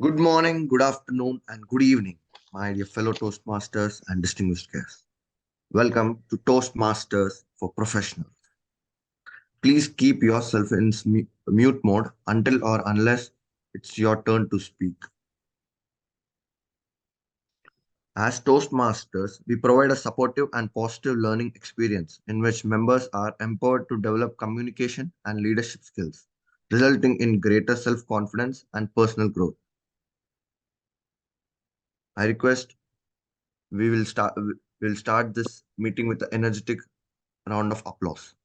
Good morning, good afternoon, and good evening, my dear fellow Toastmasters and distinguished guests. Welcome to Toastmasters for Professionals. Please keep yourself in mute mode until or unless it's your turn to speak. As Toastmasters, we provide a supportive and positive learning experience in which members are empowered to develop communication and leadership skills, resulting in greater self confidence and personal growth. I request we will start this meeting with an energetic round of applause.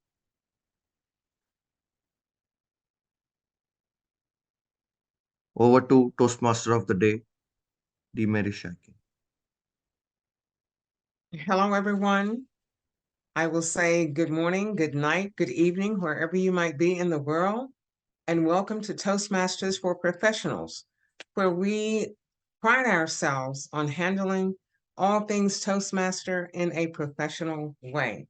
Over to Toastmaster of the Day, D. Mary Shaki. Hello, everyone. I will say good morning, good night, good evening, wherever you might be in the world, and welcome to Toastmasters for Professionals, where we pride ourselves on handling all things Toastmaster in a professional way.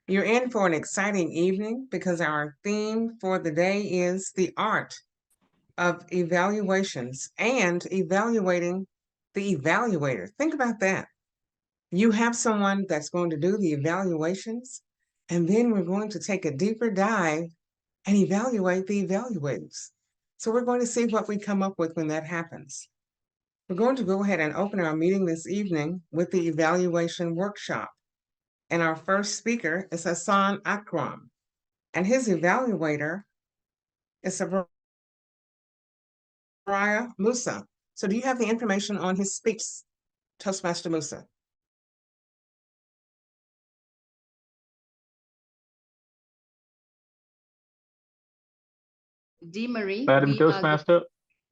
You're in for an exciting evening because our theme for the day is the art of evaluations and evaluating the evaluator. Think about that. You have someone that's going to do the evaluations, and then we're going to take a deeper dive and evaluate the evaluators. So we're going to see what we come up with when that happens. We're going to go ahead and open our meeting this evening with the evaluation workshop. And our first speaker is Hassan Akram, and his evaluator is Sabraya Musa. So do you have the information on his speech, Toastmaster Musa? Marie, Madam Toastmaster,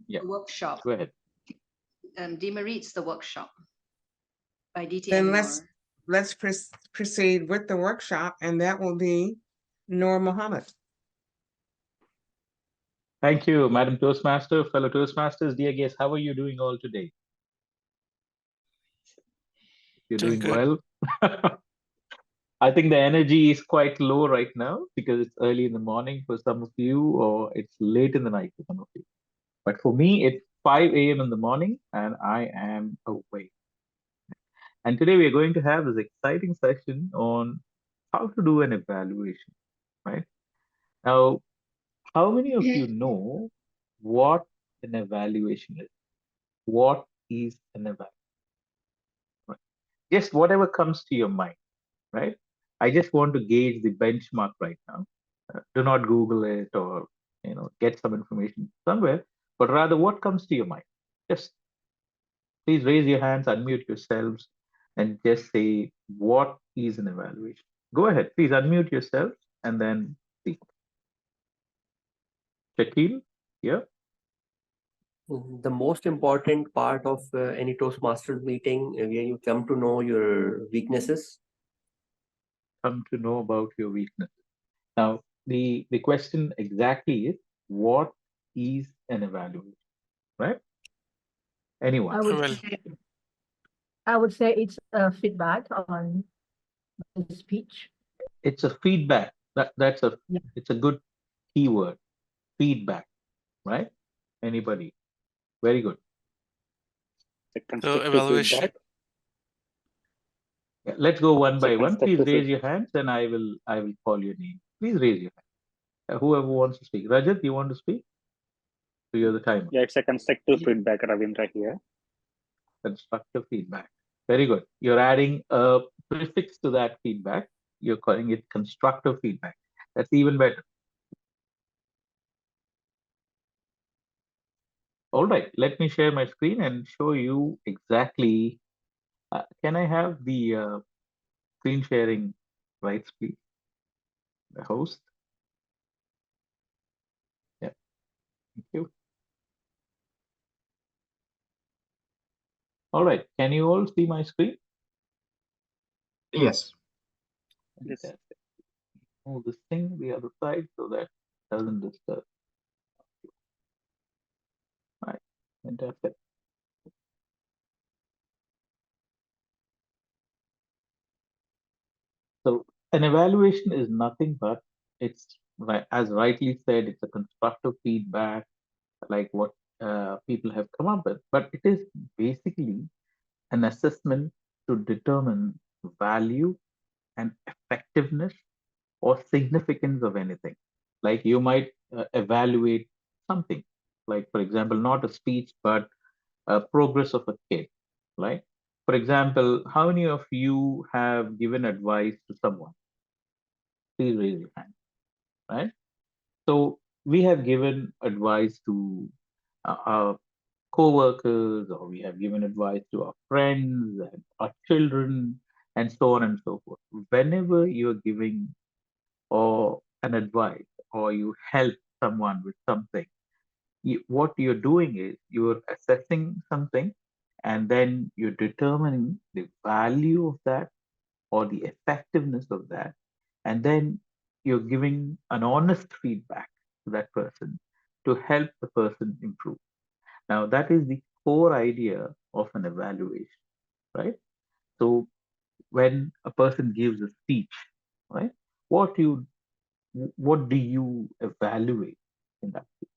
yeah, workshop. go ahead. Marie, it's the workshop by DTM Then Noor. let's proceed with the workshop, and that will be Noor Mohammad. Thank you, Madam Toastmaster, fellow Toastmasters, dear guests. How are you doing all today? You're doing well. I think the energy is quite low right now because it's early in the morning for some of you, or it's late in the night for some of you. But for me, it's 5 a.m. in the morning, and I am awake. And today we are going to have this exciting session on how to do an evaluation, right? Now, how many of you know what an evaluation is? What is an evaluation? Right. Just whatever comes to your mind, right? I just want to gauge the benchmark right now. Do not Google it or get some information somewhere, but rather what comes to your mind. Just please raise your hands, unmute yourselves, and just say what is an evaluation. Go ahead, please unmute yourselves and then speak. Shakil, yeah. The most important part of any Toastmasters meeting where you come to know your weaknesses. Come to know about your weaknesses. Now, the question exactly is what is an evaluation, right? Anyone? I would say it's a feedback on the speech. It's a feedback. It's a good keyword. Feedback, right? Anybody? Very good. So evaluation. Yeah, let's go one by one. Please raise your hands and I will call your name. Please raise your hand. Whoever wants to speak. Rajat, you want to speak? So you're the timer. Yeah, it's a constructive feedback, Ravindra here. Constructive feedback. Very good. You're adding a prefix to that feedback. You're calling it constructive feedback. That's even better. All right, let me share my screen and show you exactly. Can I have the screen sharing rights, please? The host. Yeah, thank you. All right, can you all see my screen? Yes. Fantastic. Move this thing the other side so that doesn't disturb. All right, fantastic. So an evaluation is nothing but it's as rightly said, it's a constructive feedback, like what people have come up with, but it is basically an assessment to determine value and effectiveness or significance of anything. Like you might evaluate something, like for example, not a speech, but progress of a kid, right? For example, how many of you have given advice to someone? Please raise your hand, right? So we have given advice to our co-workers, or we have given advice to our friends and our children, and so on and so forth. Whenever you're giving or an advice, or you help someone with something, what you're doing is you're assessing something, and then you're determining the value of that or the effectiveness of that, and then you're giving an honest feedback to that person to help the person improve. Now, that is the core idea of an evaluation, right? So, when a person gives a speech, right, what you what do you evaluate in that speech?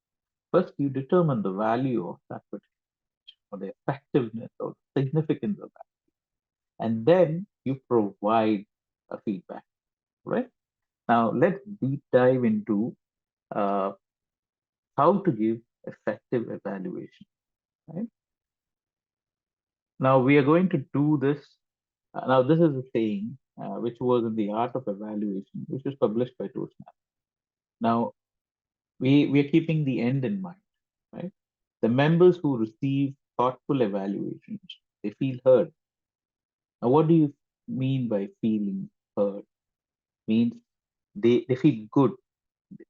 First, you determine the value of that particular or the effectiveness or significance of that, and then you provide a feedback, right? Now, let's deep dive into uh, how to give effective evaluation, right? Now, we are going to do this. Now, this is a saying which was in the Art of Evaluation, which was published by Toastmasters. Now, we are keeping the end in mind, right? The members who receive thoughtful evaluations, they feel heard. Now, what do you mean by feeling heard? Means they feel good.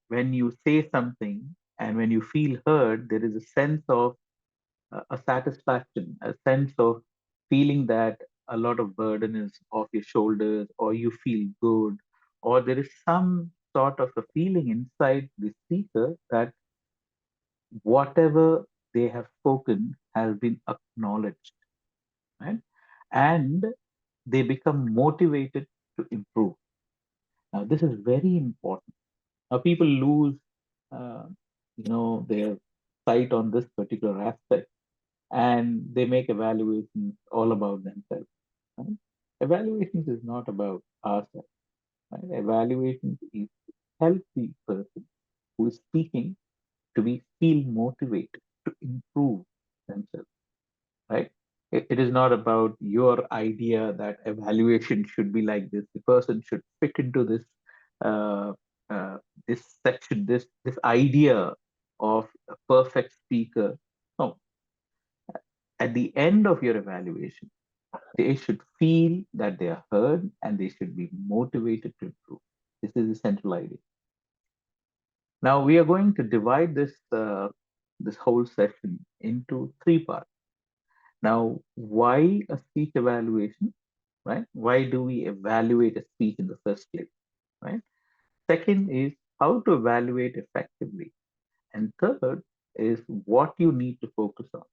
When you say something and when you feel heard, there is a sense of a satisfaction, a sense of feeling that a lot of burden is off your shoulders, or you feel good, or there is some sort of a feeling inside the speaker that whatever they have spoken has been acknowledged, right? And they become motivated to improve. Now, this is very important. Now, people lose, uh, their sight on this particular aspect, and they make evaluations all about themselves. Right? Evaluations is not about ourselves. Right? Evaluations is to help the person who is speaking to be feel motivated to improve themselves. Right? It is not about your idea that evaluation should be like this. The person should fit into uh, uh, this section, this idea of a perfect speaker. No, at the end of your evaluation, they should feel that they are heard and they should be motivated to improve. This is the central idea. Now we are going to divide this whole session into three parts. Now, why a speech evaluation, right? Why do we evaluate a speech in the first place, right? Second is how to evaluate effectively. And third is what you need to focus on.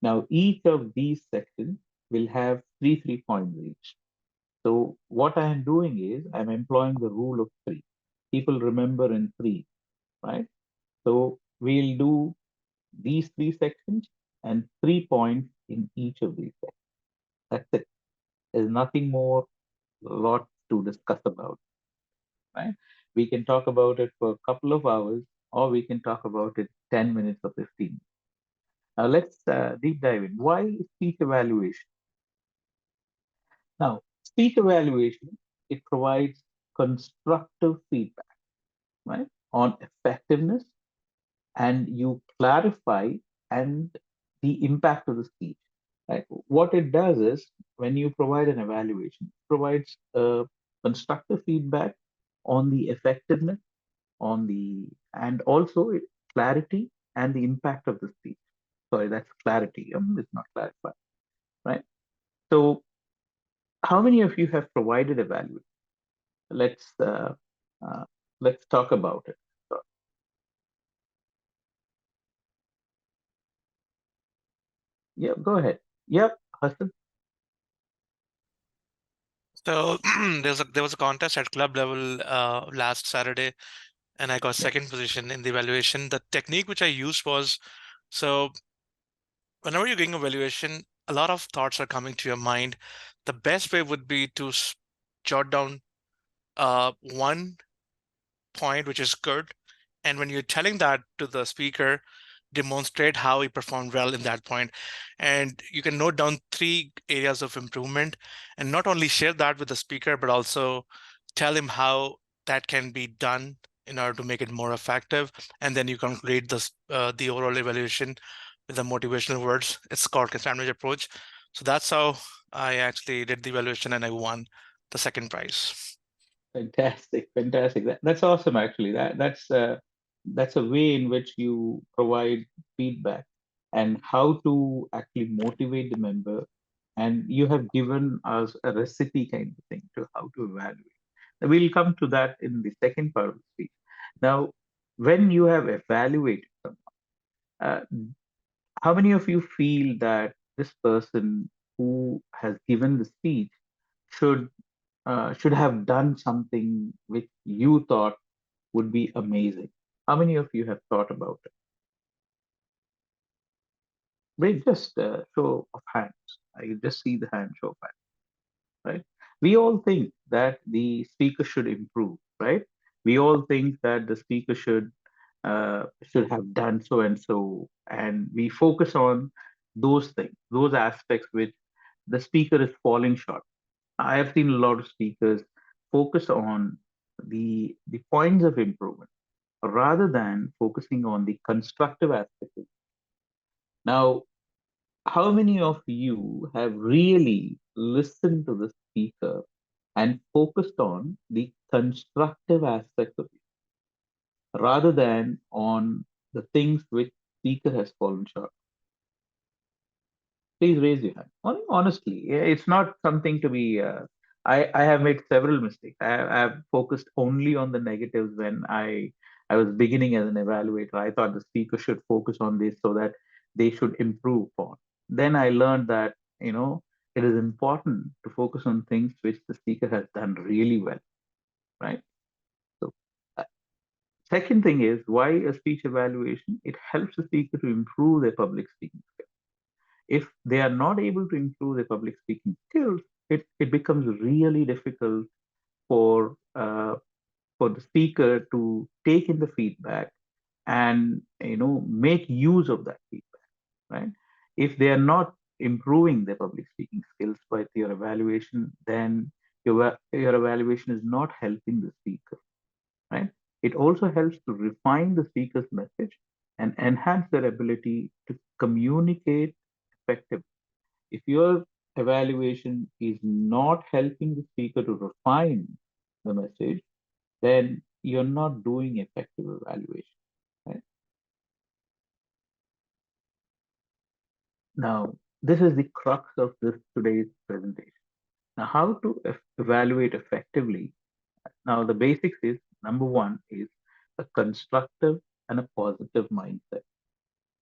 Now, each of these sections will have three points each. So what I am doing is I'm employing the rule of three. People remember in three, right? So we'll do these three sections and 3 points in each of these sections. That's it. There's nothing more, a lot to discuss about, right? We can talk about it for a couple of hours, or we can talk about it 10 minutes or 15. Now let's deep dive in. Why speech evaluation? Now, speech evaluation, it provides constructive feedback, right, on effectiveness, and you clarify and the impact of the speech. Right? What it does is when you provide an evaluation, it provides constructive feedback on the effectiveness, on the and also clarity and the impact of the speech. Sorry, that's clarity. It's not clarified, right? So, how many of you have provided evaluation? Let's uh, uh, let's talk about it. So, yeah, go ahead. Yep, Hassan. So there was a contest at club level last Saturday, and I got second position in the evaluation. The technique which I used was So whenever you're doing evaluation, a lot of thoughts are coming to your mind. The best way would be to jot down one point which is good, and when you're telling that to the speaker, demonstrate how he performed well in that point. And you can note down 3 areas of improvement, and not only share that with the speaker, but also tell him how that can be done in order to make it more effective. And then you conclude the overall evaluation with the motivational words. It's called sandwich approach. So that's how I actually did the evaluation, and I won the second prize. Fantastic, fantastic. That's awesome. Actually, that's a way in which you provide feedback and how to actually motivate the member. And you have given us a recipe kind of thing to how to evaluate. We'll come to that in the second part of the speech. Now, when you have evaluated someone, uh, how many of you feel that this person who has given the speech should should have done something which you thought would be amazing? How many of you have thought about it? Wait, just show of hands. I just see the hand show of hands, right? We all think that the speaker should improve, right? We all think that the speaker should have done so and so, and we focus on those things, those aspects which the speaker is falling short. I have seen a lot of speakers focus on the points of improvement rather than focusing on the constructive aspects. Now, how many of you have really listened to the speaker and focused on the constructive aspects of it rather than on the things which speaker has fallen short? Please raise your hand. Honestly, it's not something to be. I have made several mistakes. I have focused only on the negatives when I was beginning as an evaluator. I thought the speaker should focus on this so that they should improve on. Then I learned that it is important to focus on things which the speaker has done really well, right? So, uh, second thing is why a speech evaluation? It helps the speaker to improve their public speaking skills. If they are not able to improve their public speaking skills, it becomes really difficult for the speaker to take in the feedback and make use of that feedback, right? If they are not improving their public speaking skills by your evaluation, then your evaluation is not helping the speaker, right? It also helps to refine the speaker's message and enhance their ability to communicate effectively. If your evaluation is not helping the speaker to refine the message, then you're not doing effective evaluation. Right? Now, this is the crux of this today's presentation. Now, how to evaluate effectively? Now, the basics is number one is a constructive and a positive mindset.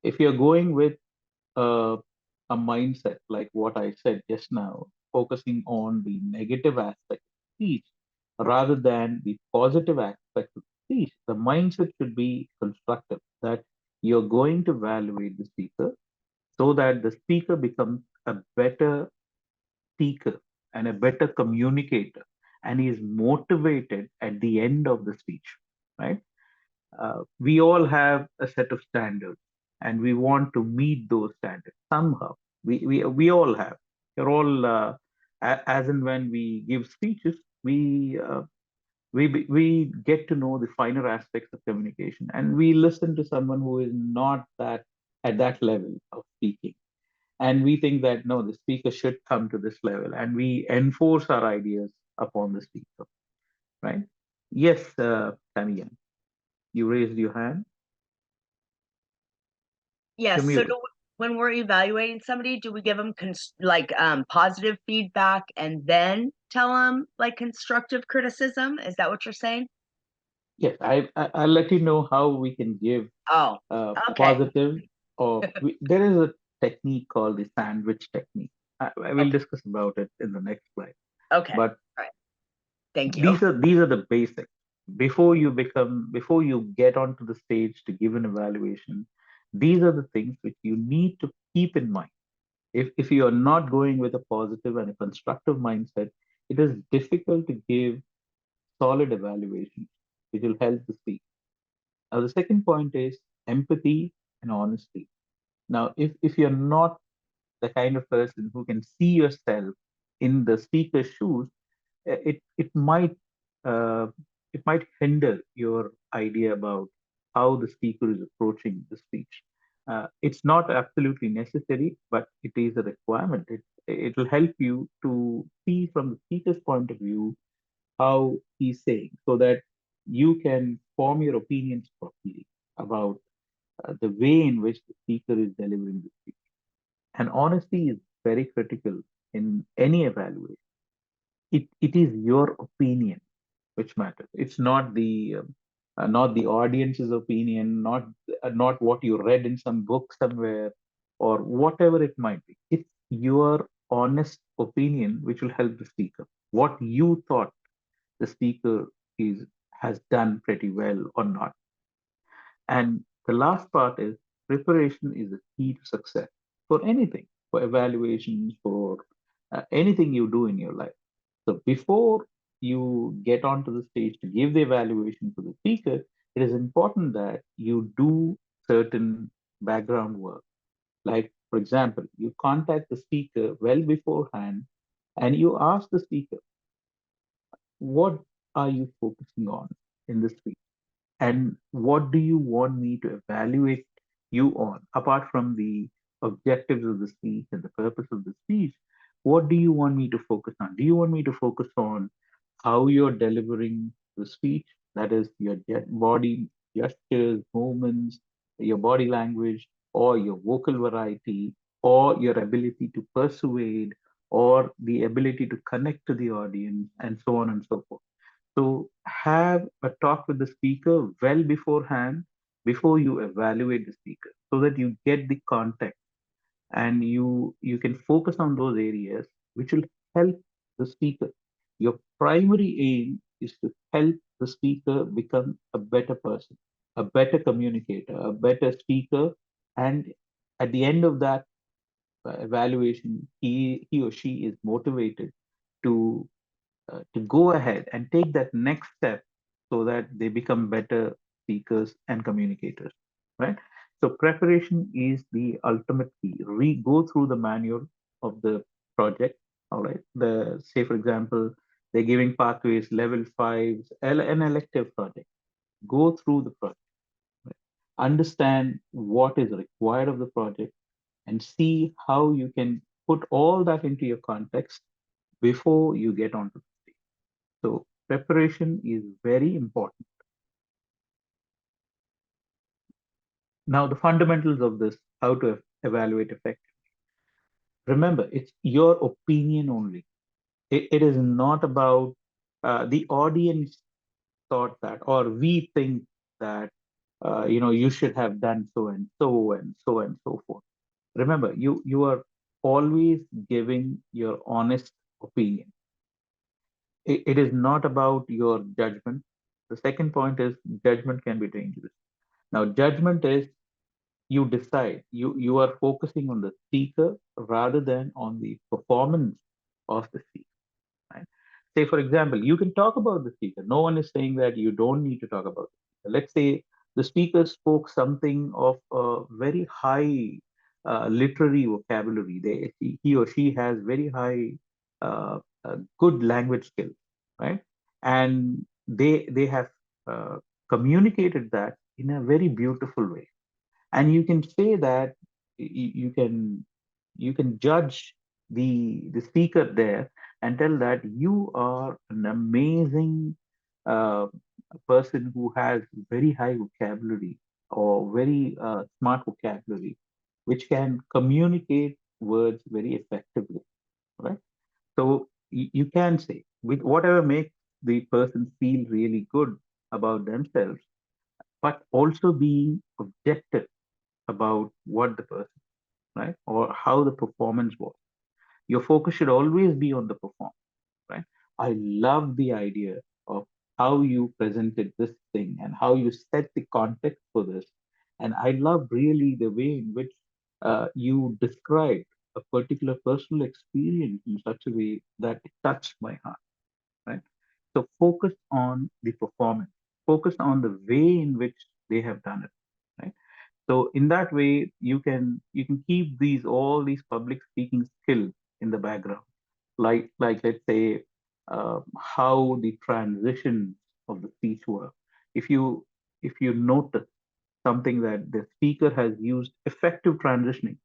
If you're going with a mindset like what I said just now, focusing on the negative aspect of speech rather than the positive aspect of speech. The mindset should be constructive, that you're going to evaluate the speaker so that the speaker becomes a better speaker and a better communicator, and he is motivated at the end of the speech, right? We all have a set of standards and we want to meet those standards somehow. We all have. You're all, as and when we give speeches, we get to know the finer aspects of communication, and we listen to someone who is not that at that level of speaking, and we think that no, the speaker should come to this level, and we enforce our ideas upon the speaker, right? Yes, Tanya, you raised your hand. Yes. You're So muted. when we're evaluating somebody, do we give them positive feedback and then tell them like constructive criticism? Is that what you're saying? Yes, I'll let you know how we can give Oh, okay. positive, or there is a technique called the sandwich technique. I will discuss about it in the next slide. Okay. But right. Thank you. these are the basics. Before you get onto the stage to give an evaluation, These are the things which you need to keep in mind. If you are not going with a positive and a constructive mindset, it is difficult to give solid evaluations, which will help the speaker. Now, the second point is empathy and honesty. Now, if you're not the kind of person who can see yourself in the speaker's shoes, uh, it might hinder your idea about how the speaker is approaching the speech. It's not absolutely necessary, but it is a requirement. It will help you to see from the speaker's point of view how he's saying, so that you can form your opinions properly about the way in which the speaker is delivering the speech. And honesty is very critical in any evaluation. It is your opinion which matters. It's not the audience's opinion, not what you read in some book somewhere, or whatever it might be. It's your honest opinion which will help the speaker. What you thought the speaker is has done pretty well or not. And the last part is preparation is the key to success for anything, for evaluations, for anything you do in your life. So before you get onto the stage to give the evaluation to the speaker, it is important that you do certain background work. Like, for example, you contact the speaker well beforehand and you ask the speaker, what are you focusing on in the speech? And what do you want me to evaluate you on, apart from the objectives of the speech and the purpose of the speech? What do you want me to focus on? Do you want me to focus on how you're delivering the speech? That is your body gestures, movements, your body language, or your vocal variety, or your ability to persuade, or the ability to connect to the audience, and so on and so forth. So have a talk with the speaker well beforehand, before you evaluate the speaker, so that you get the context and you can focus on those areas which will help the speaker. Your primary aim is to help the speaker become a better person, a better communicator, a better speaker, and at the end of that evaluation, he or she is motivated to to go ahead and take that next step, so that they become better speakers and communicators, right? So preparation is the ultimate key. Go through the manual of the project. All right. Say for example, they're giving pathways level fives, an elective project. Go through the project. Right? Understand what is required of the project and see how you can put all that into your context before you get onto the stage. So preparation is very important. Now, the fundamentals of this, how to evaluate effectively. Remember, it's your opinion only. It is not about the audience thought that, or we think that, you should have done so and so and so and so forth. Remember, you are always giving your honest opinion. It is not about your judgment. The second point is judgment can be dangerous. Now, judgment is you decide, you are focusing on the speaker rather than on the performance of the speaker. Right? Say, for example, you can talk about the speaker. No one is saying that you don't need to talk about the speaker. Let's say the speaker spoke something of a very high literary vocabulary. He or she has very high, good language skills, right? And they have communicated that in a very beautiful way, and you can say that you can judge the speaker there and tell that you are an amazing uh, person who has very high vocabulary or very smart vocabulary, which can communicate words very effectively, right? So you can say with whatever makes the person feel really good about themselves, but also being objective about what the person, right, or how the performance was. Your focus should always be on the performance, right? I love the idea of how you presented this thing and how you set the context for this. And I love really the way in which you described a particular personal experience in such a way that it touched my heart, right? So focus on the performance, focus on the way in which they have done it, right? So in that way, you can keep all these public speaking skills in the background, like let's say how the transitions of the speech work. If you notice something that the speaker has used effective transitioning.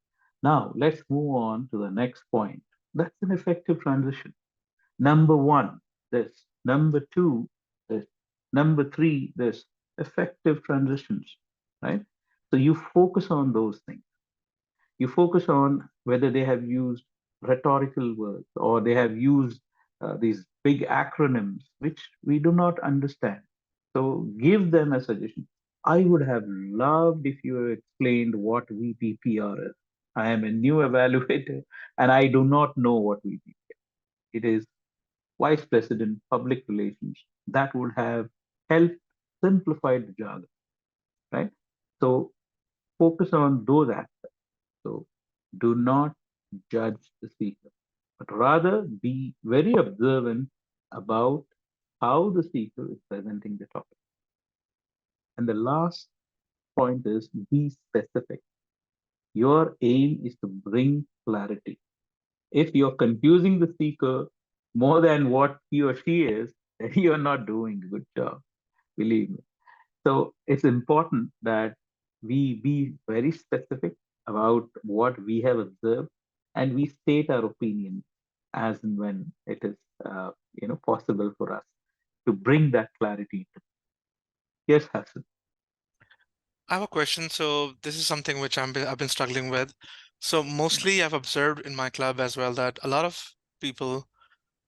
Now let's move on to the next point. That's an effective transition. Number one, this. Number two, this. Number three, this. Effective transitions, right? So you focus on those things. You focus on whether they have used rhetorical words or they have used these big acronyms, which we do not understand. So give them a suggestion. I would have loved if you explained what VPPR is. I am a new evaluator and I do not know what VPPR. It is Vice President, Public Relations. That would have helped simplify the jargon, right? So focus on those aspects. So do not judge the speaker, but rather be very observant about how the speaker is presenting the topic. And the last point is be specific. Your aim is to bring clarity. If you're confusing the speaker more than what he or she is, then you're not doing a good job, believe me. So it's important that we be very specific about what we have observed and we state our opinion as and when it is possible for us to bring that clarity. Yes, Hassan. I have a question. So this is something which I've been struggling with. So mostly I've observed in my club as well that a lot of people,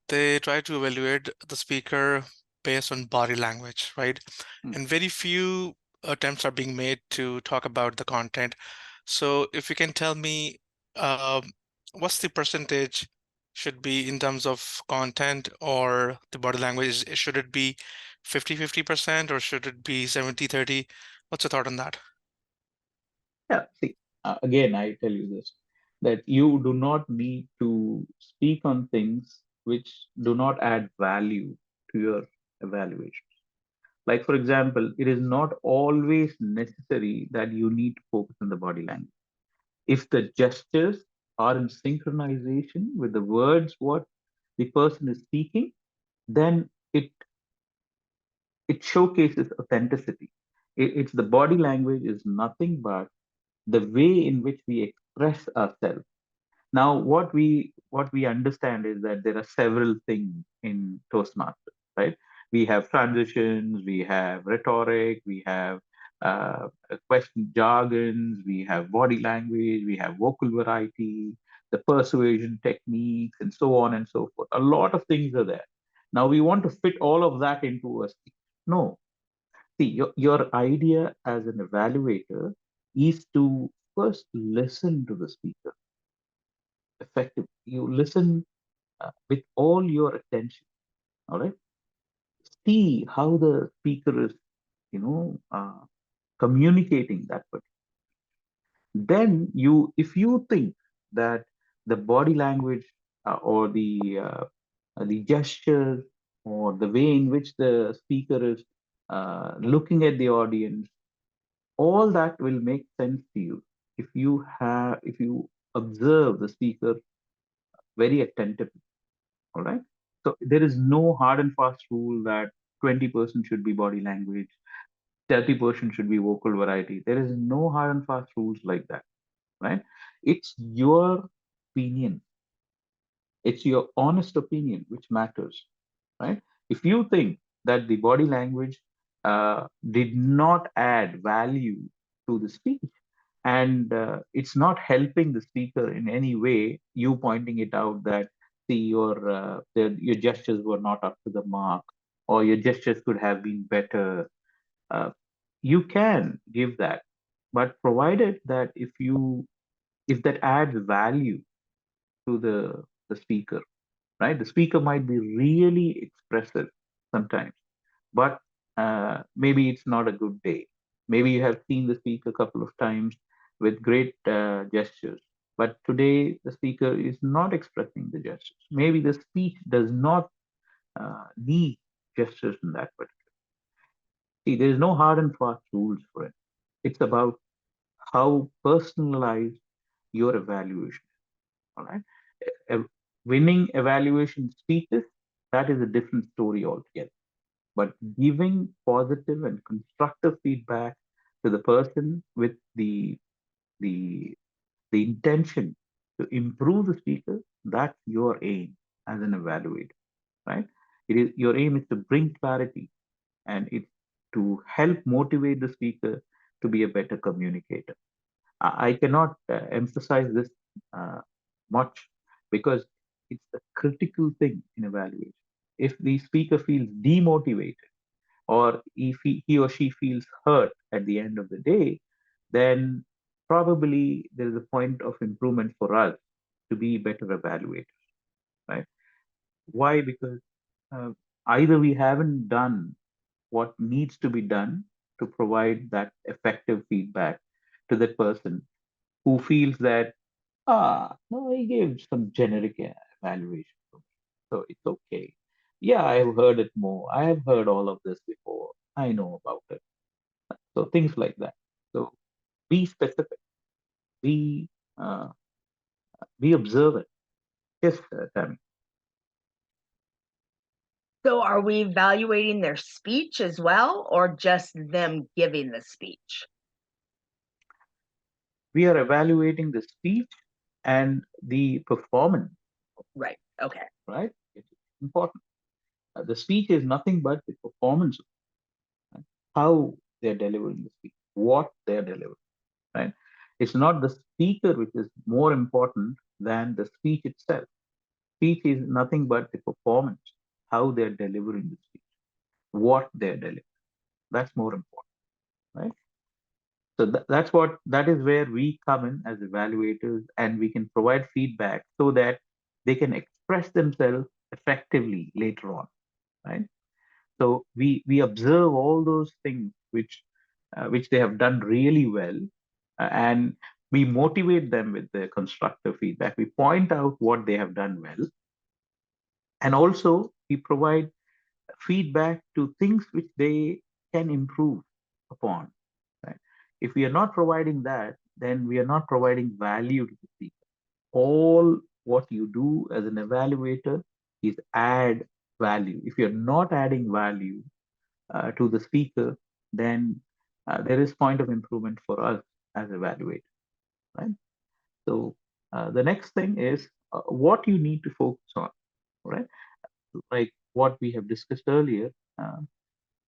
they try to evaluate the speaker based on body language, right? And very few attempts are being made to talk about the content. So if you can tell me, what's the percentage should be in terms of content or the body language? Should it be 50-50% or should it be 70-30? What's your thought on that? Yeah, see, again, I tell you this, that you do not need to speak on things which do not add value to your evaluation. Like, for example, it is not always necessary that you need to focus on the body language. If the gestures are in synchronization with the words what the person is speaking, then it showcases authenticity. It's the body language is nothing but the way in which we express ourselves. Now, what we understand is that there are several things in Toastmasters, right? We have transitions, we have rhetoric, we have question jargons, we have body language, we have vocal variety, the persuasion techniques, and so on and so forth. A lot of things are there. Now we want to fit all of that into a speech. No, see, your idea as an evaluator is to first listen to the speaker effectively. You listen with all your attention. All right. See how the speaker is, communicating that. But then if you think that the body language or the gestures or the way in which the speaker is looking at the audience, all that will make sense to you if you observe the speaker very attentively. All right. So there is no hard and fast rule that 20% should be body language, 30% should be vocal variety. There is no hard and fast rules like that, right? It's your opinion. It's your honest opinion which matters, right? If you think that the body language did not add value to the speech and it's not helping the speaker in any way, you pointing it out that see your gestures were not up to the mark or your gestures could have been better, uh, you can give that, but provided that if that adds value to the speaker, right? The speaker might be really expressive sometimes, but maybe it's not a good day. Maybe you have seen the speaker a couple of times with great gestures, but today the speaker is not expressing the gestures. Maybe the speech does not need gestures in that particular. See, there is no hard and fast rules for it. It's about how personalized your evaluation is. All right. Winning evaluation speeches, that is a different story altogether. But giving positive and constructive feedback to the person with the intention to improve the speaker, that's your aim as an evaluator, right? It is your aim is to bring clarity, and it's to help motivate the speaker to be a better communicator. I cannot emphasize this uh, much, because it's a critical thing in evaluation. If the speaker feels demotivated, or if he or she feels hurt at the end of the day, then probably there is a point of improvement for us to be better evaluators, right? Why? Because uh, either we haven't done what needs to be done to provide that effective feedback to that person who feels that, no, he gave some generic evaluation for me, so it's okay. Yeah, I have heard it more. I have heard all of this before. I know about it. So things like that. So be specific. Be uh, be observant. Yes, Tammy. So are we evaluating their speech as well, or just them giving the speech? We are evaluating the speech and the performance, Right. Okay. right? It's important. The speech is nothing but the performance, right? How they're delivering the speech, what they're delivering, right? It's not the speaker which is more important than the speech itself. Speech is nothing but the performance, how they're delivering the speech, what they're delivering. That's more important, right? So that is where we come in as evaluators, and we can provide feedback so that they can express themselves effectively later on, right? So we observe all those things which they have done really well, and we motivate them with the constructive feedback. We point out what they have done well, and also we provide feedback to things which they can improve upon, right? If we are not providing that, then we are not providing value to the speaker. All what you do as an evaluator is add value. If you're not adding value to the speaker, then there is point of improvement for us as evaluators, right? So the next thing is what you need to focus on, right? Like what we have discussed earlier, uh,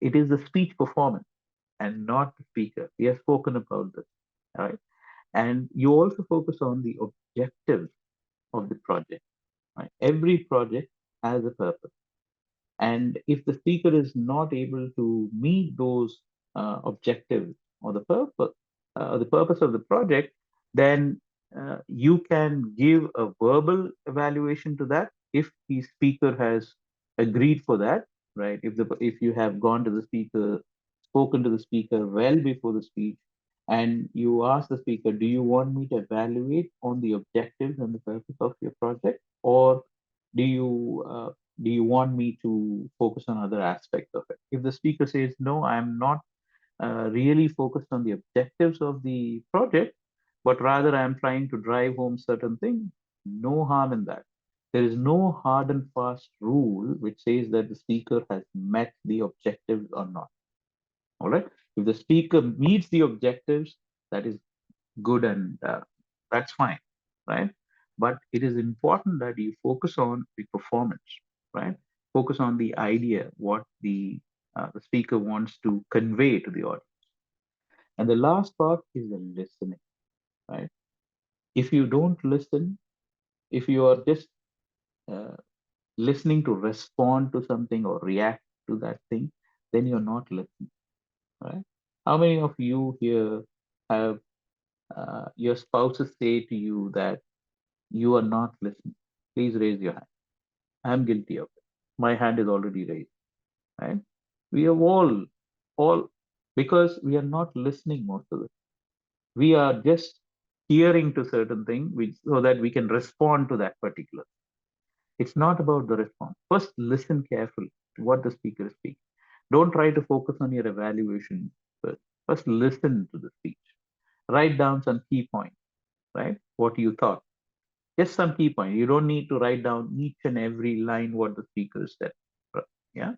it is the speech performance and not the speaker. We have spoken about this, right? And you also focus on the objectives of the project, right? Every project has a purpose. And if the speaker is not able to meet those objectives or the purpose of the project, then you can give a verbal evaluation to that if the speaker has agreed for that, right? If you have gone to the speaker, spoken to the speaker well before the speech, and you ask the speaker, do you want me to evaluate on the objectives and the purpose of your project, or do you do you want me to focus on other aspects of it? If the speaker says, no, I'm not really focused on the objectives of the project, but rather I'm trying to drive home certain things, no harm in that. There is no hard and fast rule which says that the speaker has met the objectives or not. All right. If the speaker meets the objectives, that is good, and that's fine, right? But it is important that you focus on the performance, right? Focus on the idea, what the speaker wants to convey to the audience. And the last part is the listening, right? If you don't listen, if you are just uh, listening to respond to something or react to that thing, then you're not listening, right? How many of you here have your spouses say to you that you are not listening? Please raise your hand. I'm guilty of it. My hand is already raised, right? We have all because we are not listening most of it. We are just hearing to certain thing so that we can respond to that particular. It's not about the response. First, listen carefully to what the speaker is speaking. Don't try to focus on your evaluation first. First, listen to the speech. Write down some key points, right? What you thought. Just some key points. You don't need to write down each and every line what the speaker said. Yeah.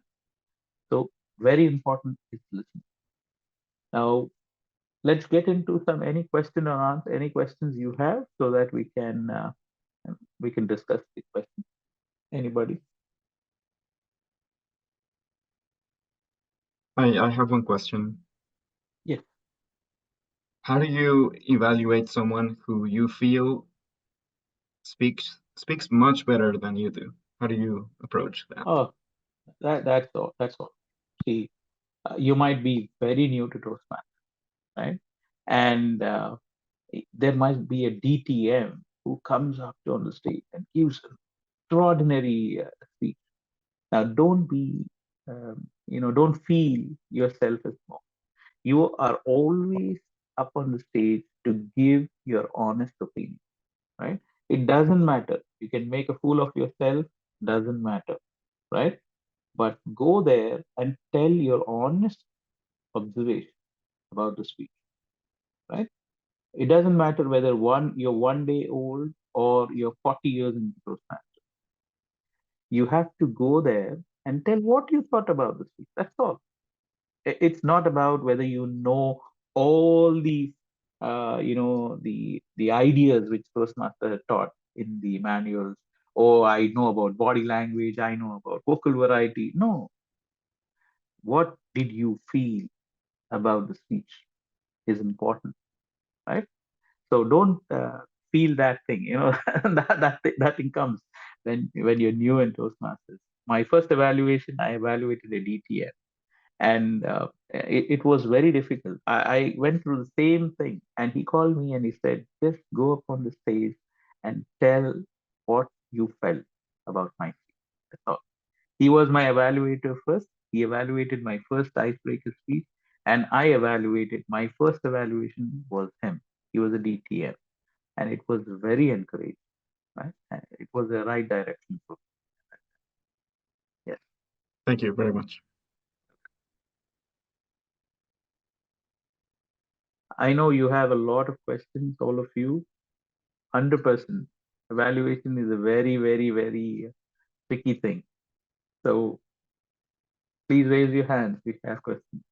So very important is listening. Now let's get into any question or answer any questions you have so that we can discuss the question. Anybody? I have one question. Yes. How do you evaluate someone who you feel speaks much better than you do? How do you approach that? Oh, that's all. That's all. See, you might be very new to Toastmasters, right? And there might be a DTM who comes up on the stage and gives an extraordinary speech. Now, don't feel yourself as small. You are always up on the stage to give your honest opinion, right? It doesn't matter. You can make a fool of yourself, doesn't matter, right? But go there and tell your honest observation about the speech, right? It doesn't matter whether you're 1 day old or you're 40 years into Toastmasters. You have to go there and tell what you thought about the speech. That's all. It's not about whether you know all the the ideas which Toastmaster had taught in the manuals. Oh, I know about body language. I know about vocal variety. No. What did you feel about the speech is important, right? So don't feel that thing. That thing comes when you're new in Toastmasters. My first evaluation, I evaluated a DTM, and it was very difficult. I went through the same thing, and he called me and he said, "Just go up on the stage and tell what you felt about my speech." That's all. He was my evaluator first. He evaluated my first icebreaker speech, and I evaluated my first evaluation was him. He was a DTM, and it was very encouraging. Right? And it was the right direction for me. Yes. Thank you very much. I know you have a lot of questions, all of you. 100%. Evaluation is a very, very, very tricky thing. So please raise your hands if you have questions.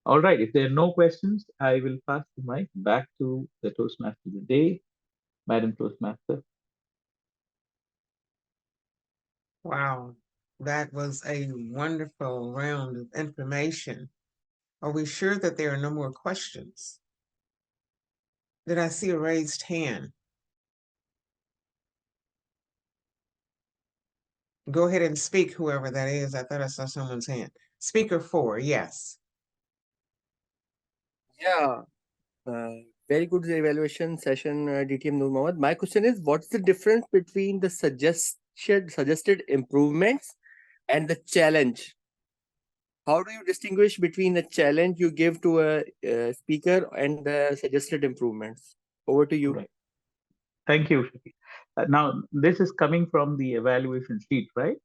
All right. If there are no questions, I will pass the mic back to the Toastmaster of the day, Madam Toastmaster. Wow, that was a wonderful round of information. Are we sure that there are no more questions? Did I see a raised hand? Go ahead and speak, whoever that is. I thought I saw someone's hand. Speaker 4, yes. Yeah, very good evaluation session, DTM Noor Mohammad. My question is, what's the difference between the suggested improvements and the challenge? How do you distinguish between the challenge you give to a speaker and the suggested improvements? Over to you. Right. Thank you. Now, this is coming from the evaluation sheet, right?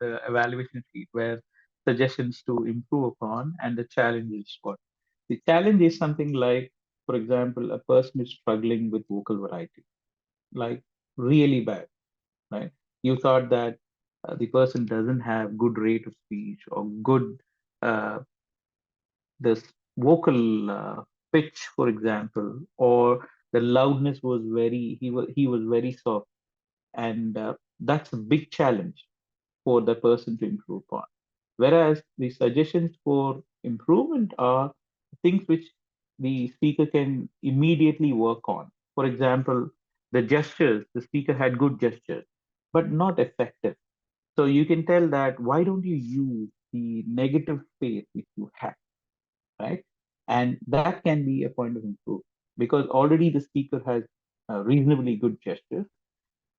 The evaluation sheet where suggestions to improve upon and the challenge is what? The challenge is something like, for example, a person is struggling with vocal variety, like really bad, right? You thought that the person doesn't have good rate of speech or good uh, this vocal pitch, for example, or the loudness was he was very soft, and that's a big challenge for the person to improve upon. Whereas the suggestions for improvement are things which the speaker can immediately work on. For example, the gestures, the speaker had good gestures, but not effective. So you can tell that why don't you use the negative space which you have, right? And that can be a point of improvement because already the speaker has reasonably good gestures.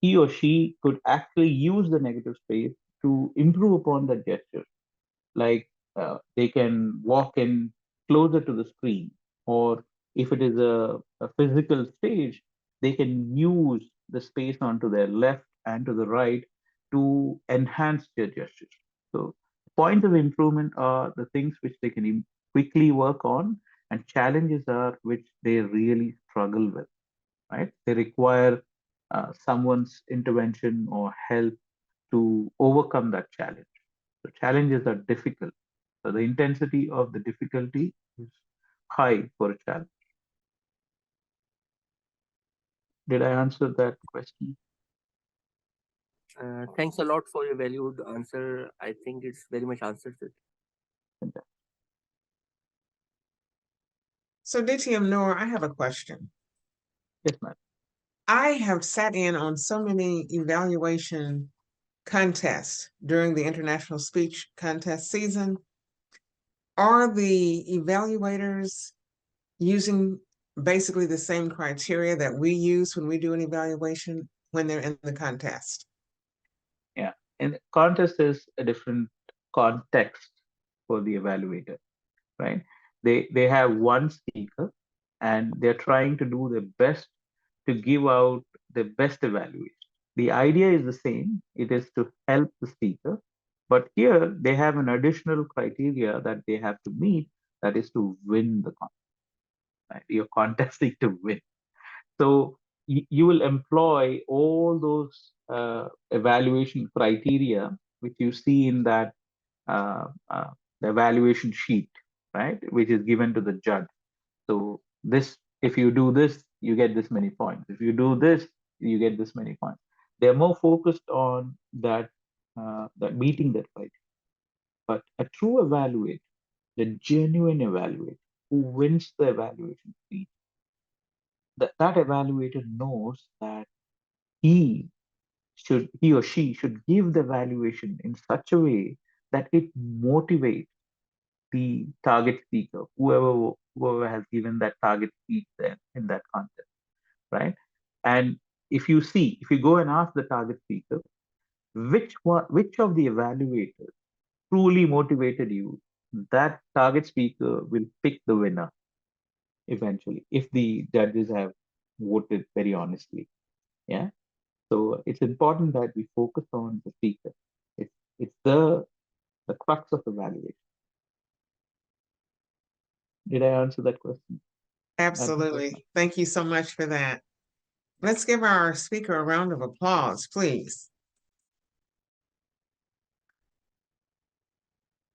He or she could actually use the negative space to improve upon that gesture. like they can walk in closer to the screen, or if it is a physical stage, they can use the space onto their left and to the right to enhance their gestures. So points of improvement are the things which they can quickly work on, and challenges are which they really struggle with, right? They require someone's intervention or help to overcome that challenge. So challenges are difficult. So the intensity of the difficulty is high for a challenge. Did I answer that question? Thanks a lot for your valued answer. I think it's very much answered it. So DTM Noor, I have a question. Yes, ma'am. I have sat in on so many evaluation contests during the international speech contest season. Are the evaluators using basically the same criteria that we use when we do an evaluation when they're in the contest? Yeah, and contest is a different context for the evaluator, right? They have one speaker, and they're trying to do their best to give out the best evaluation. The idea is the same. It is to help the speaker, but here they have an additional criteria that they have to meet. That is to win the contest. Right? You're contesting to win. So you will employ all those evaluation criteria which you see in that uh, uh, the evaluation sheet, right, which is given to the judge. So this, if you do this, you get this many points. If you do this, you get this many points. They're more focused on that meeting that criteria. But a true evaluator, the genuine evaluator who wins the evaluation sheet, that evaluator knows that he or she should give the evaluation in such a way that it motivates the target speaker, whoever has given that target speech there in that contest, right? And if you go and ask the target speaker, which of the evaluators truly motivated you, that target speaker will pick the winner eventually, if the judges have voted very honestly. Yeah. So it's important that we focus on the speaker. It's the crux of evaluation. Did I answer that question? Absolutely. Thank you so much for that. Let's give our speaker a round of applause, please.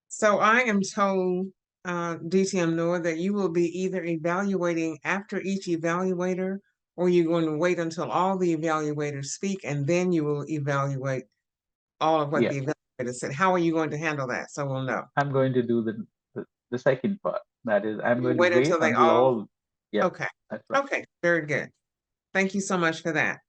So I am told, DTM Noor, that you will be either evaluating after each evaluator, or you're going to wait until all the evaluators speak and then you will evaluate all of what Yeah. the evaluator said. How are you going to handle that? So we'll know. I'm going to do the second part. That is, I'm going to Wait wait until they until all. Yeah. Okay. That's right. Okay. Very good. Thank you so much for that.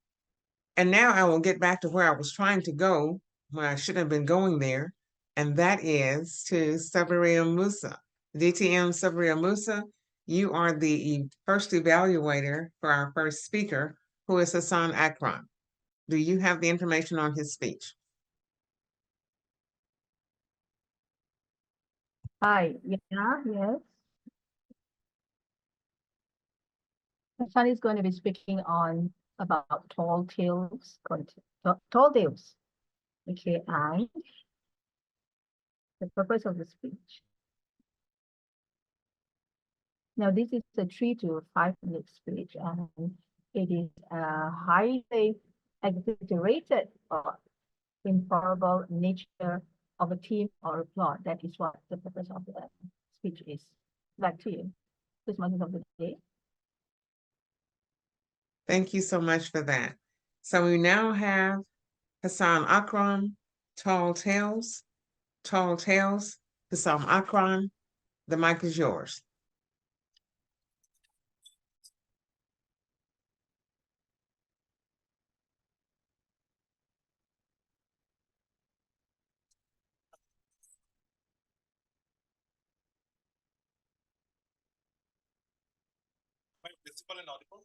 And now I will get back to where I was trying to go when I shouldn't have been going there. And that is to Sabaria Musa. DTM Sabaria Musa, you are the first evaluator for our first speaker, who is Hassan Akram. Do you have the information on his speech? Hi, yeah, yes. Hassan is going to be speaking on about tall tales, tall tales. Okay, and the purpose of the speech. Now, this is a 3 to 5 minute speech, and it is a highly exaggerated or improbable nature of a team or a plot. That is what the purpose of the speech is. Back to you. This moment of the day. Thank you so much for that. So we now have Hassan Akram, Tall Tales, Hassan Akram. The mic is yours. Am I visible and audible?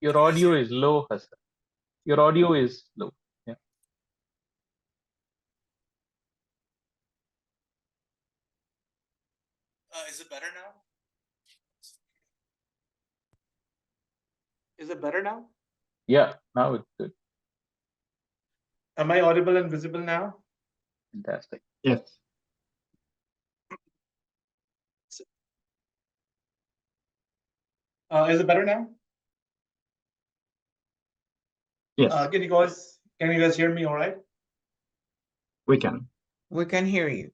Your audio is low, Hassan. Your audio is low. Yeah. Is it better now? Is it better now? Yeah, now it's good. Am I audible and visible now? Fantastic. Yes. Is it better now? Yes, Can you guys hear me all right? we can. We can hear you.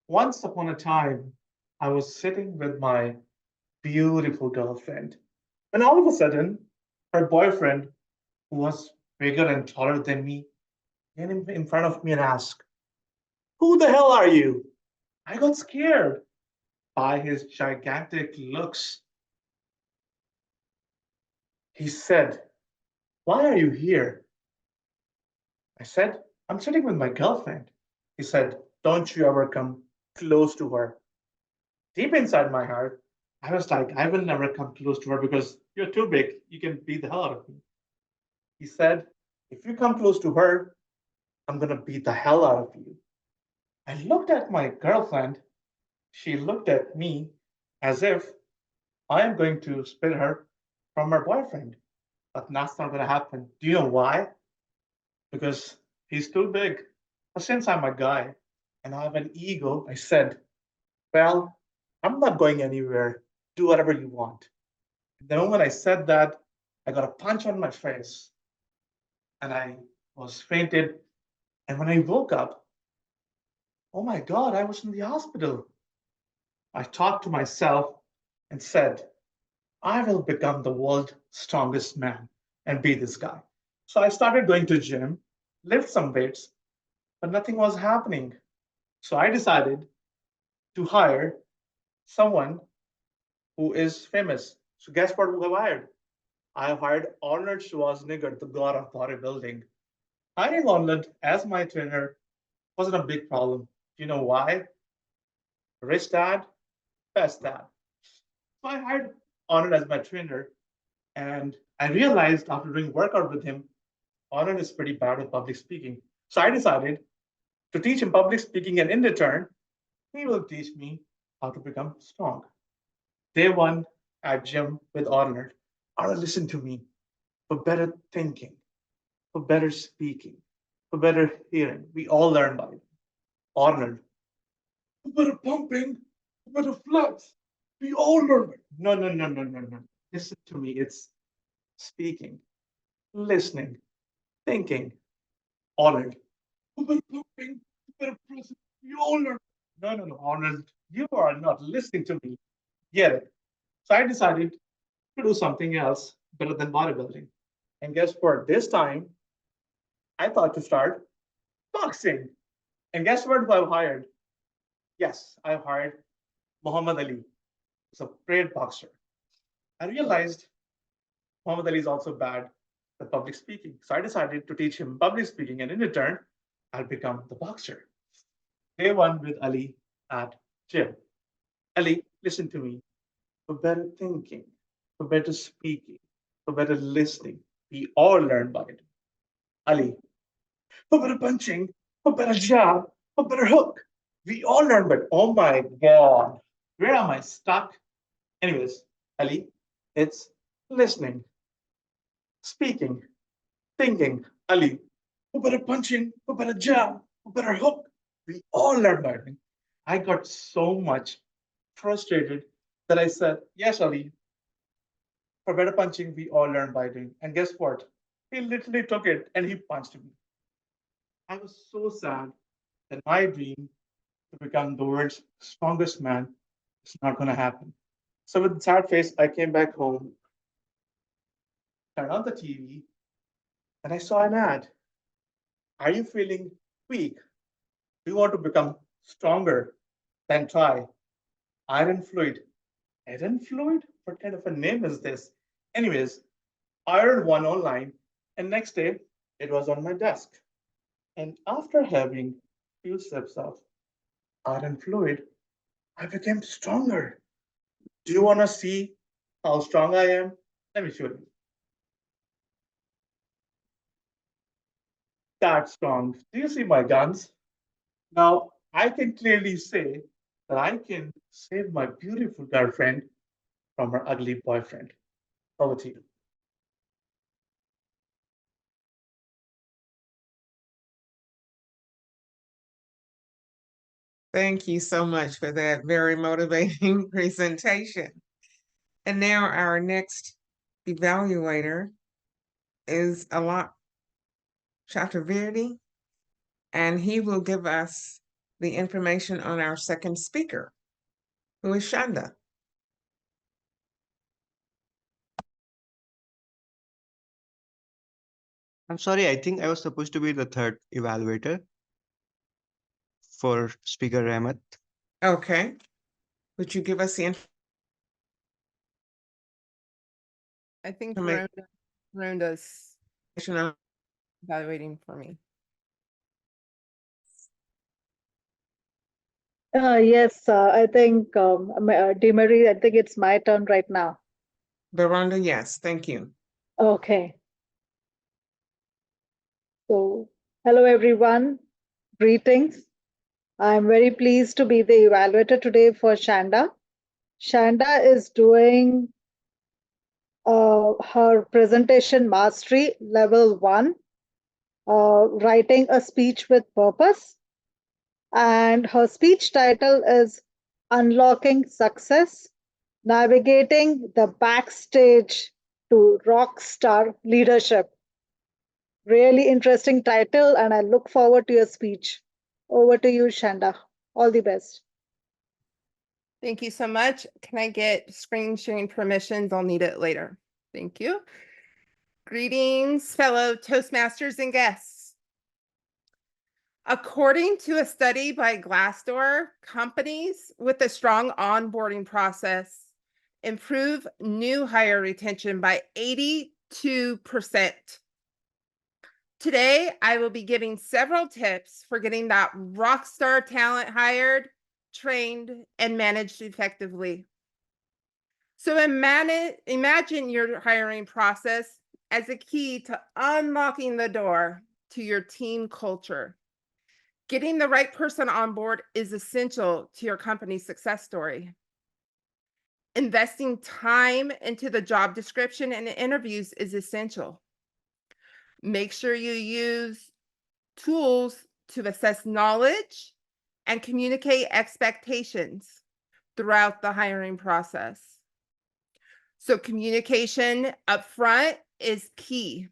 Once upon a time, I was sitting with my beautiful girlfriend, and all of a sudden, her boyfriend, who was bigger and taller than me, came in front of me and asked, "Who the hell are you?" I got scared by his gigantic looks. He said, "Why are you here?" I said, "I'm sitting with my girlfriend." He said, "Don't you ever come close to her." Deep inside my heart, I was like, I will never come close to her because you're too big. You can beat the hell out of me. He said, "If you come close to her, I'm going to beat the hell out of you." I looked at my girlfriend. She looked at me as if I am going to split her from her boyfriend. But that's not going to happen. Do you know why? Because he's too big. But since I'm a guy and I have an ego, I said, "Well, I'm not going anywhere. Do whatever you want." The moment I said that, I got a punch on my face and I was fainted. And when I woke up, oh my God, I was in the hospital. I talked to myself and said, I will become the world's strongest man and be this guy. So I started going to gym, lift some weights, but nothing was happening. So I decided to hire someone who is famous. So guess what who I hired? I hired Arnold Schwarzenegger, the god of bodybuilding. Hiring Arnold as my trainer wasn't a big problem. Do you know why? Rich dad, best dad. So I hired Arnold as my trainer, and I realized after doing workout with him, Arnold is pretty bad at public speaking. So I decided to teach him public speaking, and in return, he will teach me how to become strong. Day one at gym with Arnold. Arnold, listen to me. For better thinking, for better speaking, for better hearing, we all learn by it. Arnold, for better pumping, for better flex, we all learn by it. No, no, no, no, no, no. Listen to me. It's speaking, listening, thinking. Arnold, for better pumping, for better pressing, we all learn. No, no, no, Arnold, you are not listening to me. Get it? So I decided to do something else better than bodybuilding. And guess what? This time, I thought to start boxing. And guess what? Who I've hired? Yes, I've hired Muhammad Ali. He's a great boxer. I realized Muhammad Ali is also bad at public speaking. So I decided to teach him public speaking, and in return, I'll become the boxer. Day one with Ali at gym. Ali, listen to me. For better thinking, for better speaking, for better listening, we all learn by it. Ali, for better punching, for better jab, for better hook. We all learn, but oh my God, where am I stuck? Anyways, Ali, it's listening, speaking, thinking. Ali, for better punching, for better jab, for better hook. We all learn by it. I got so much frustrated that I said, yes, Ali, for better punching, we all learn by doing. And guess what? He literally took it and he punched me. I was so sad that my dream to become the world's strongest man is not going to happen. So, with sad face, I came back home, turned on the TV, and I saw an ad. Are you feeling weak? Do you want to become stronger? Then try iron fluid. Iron fluid? What kind of a name is this? Anyways, I ordered one online, and next day it was on my desk. And after having few sips of iron fluid, I became stronger. Do you want to see how strong I am? Let me show you. That's strong. Do you see my guns? Now, I can clearly say that I can save my beautiful girlfriend from her ugly boyfriend. Over to you. Thank you so much for that very motivating presentation. And now our next evaluator is Alok Chaturvedi, and he will give us the information on our second speaker, who is Shanda. I'm sorry, I think I was supposed to be the third evaluator for Speaker Rahmat. Okay. Would you give us the I think information? Rhonda's evaluating for me. Yes, I think, DeMarie, I think it's my turn right now. Veranda, yes, thank you. Okay. So, hello everyone, greetings. I'm very pleased to be the evaluator today for Shanda. Shanda is doing her presentation mastery level 1, writing a speech with purpose. And her speech title is Unlocking Success, Navigating the Backstage to Rockstar Leadership. Really interesting title, and I look forward to your speech. Over to you, Shanda. All the best. Thank you so much. Can I get screen sharing permissions? I'll need it later. Thank you. Greetings, fellow Toastmasters and guests. According to a study by Glassdoor, companies with a strong onboarding process improve new hire retention by 82%. Today, I will be giving several tips for getting that rockstar talent hired, trained, and managed effectively. So imagine your hiring process as a key to unlocking the door to your team culture. Getting the right person on board is essential to your company's success story. Investing time into the job description and interviews is essential. Make sure you use tools to assess knowledge and communicate expectations throughout the hiring process. So communication up front is key.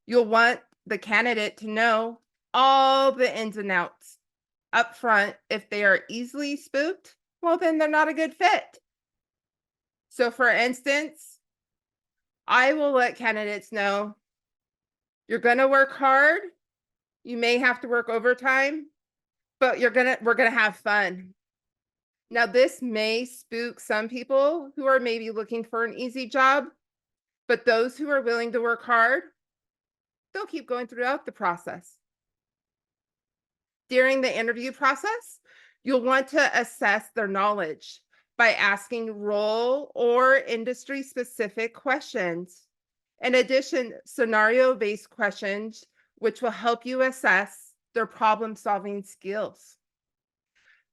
You'll want the candidate to know all the ins and outs up front. If they are easily spooked, well, then they're not a good fit. So for instance, I will let candidates know you're going to work hard. You may have to work overtime, but we're going to have fun. Now, this may spook some people who are maybe looking for an easy job, but those who are willing to work hard, they'll keep going throughout the process. During the interview process, you'll want to assess their knowledge by asking role or industry specific questions. In addition, scenario-based questions, which will help you assess their problem-solving skills.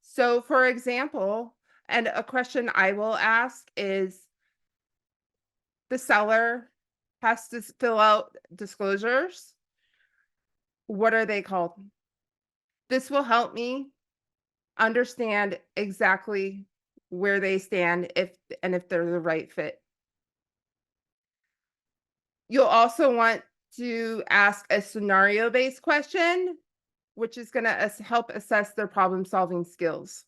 So for example, and a question I will ask is, the seller has to fill out disclosures. What are they called? This will help me understand exactly where they stand if they're the right fit. You'll also want to ask a scenario-based question, which is going to help assess their problem-solving skills.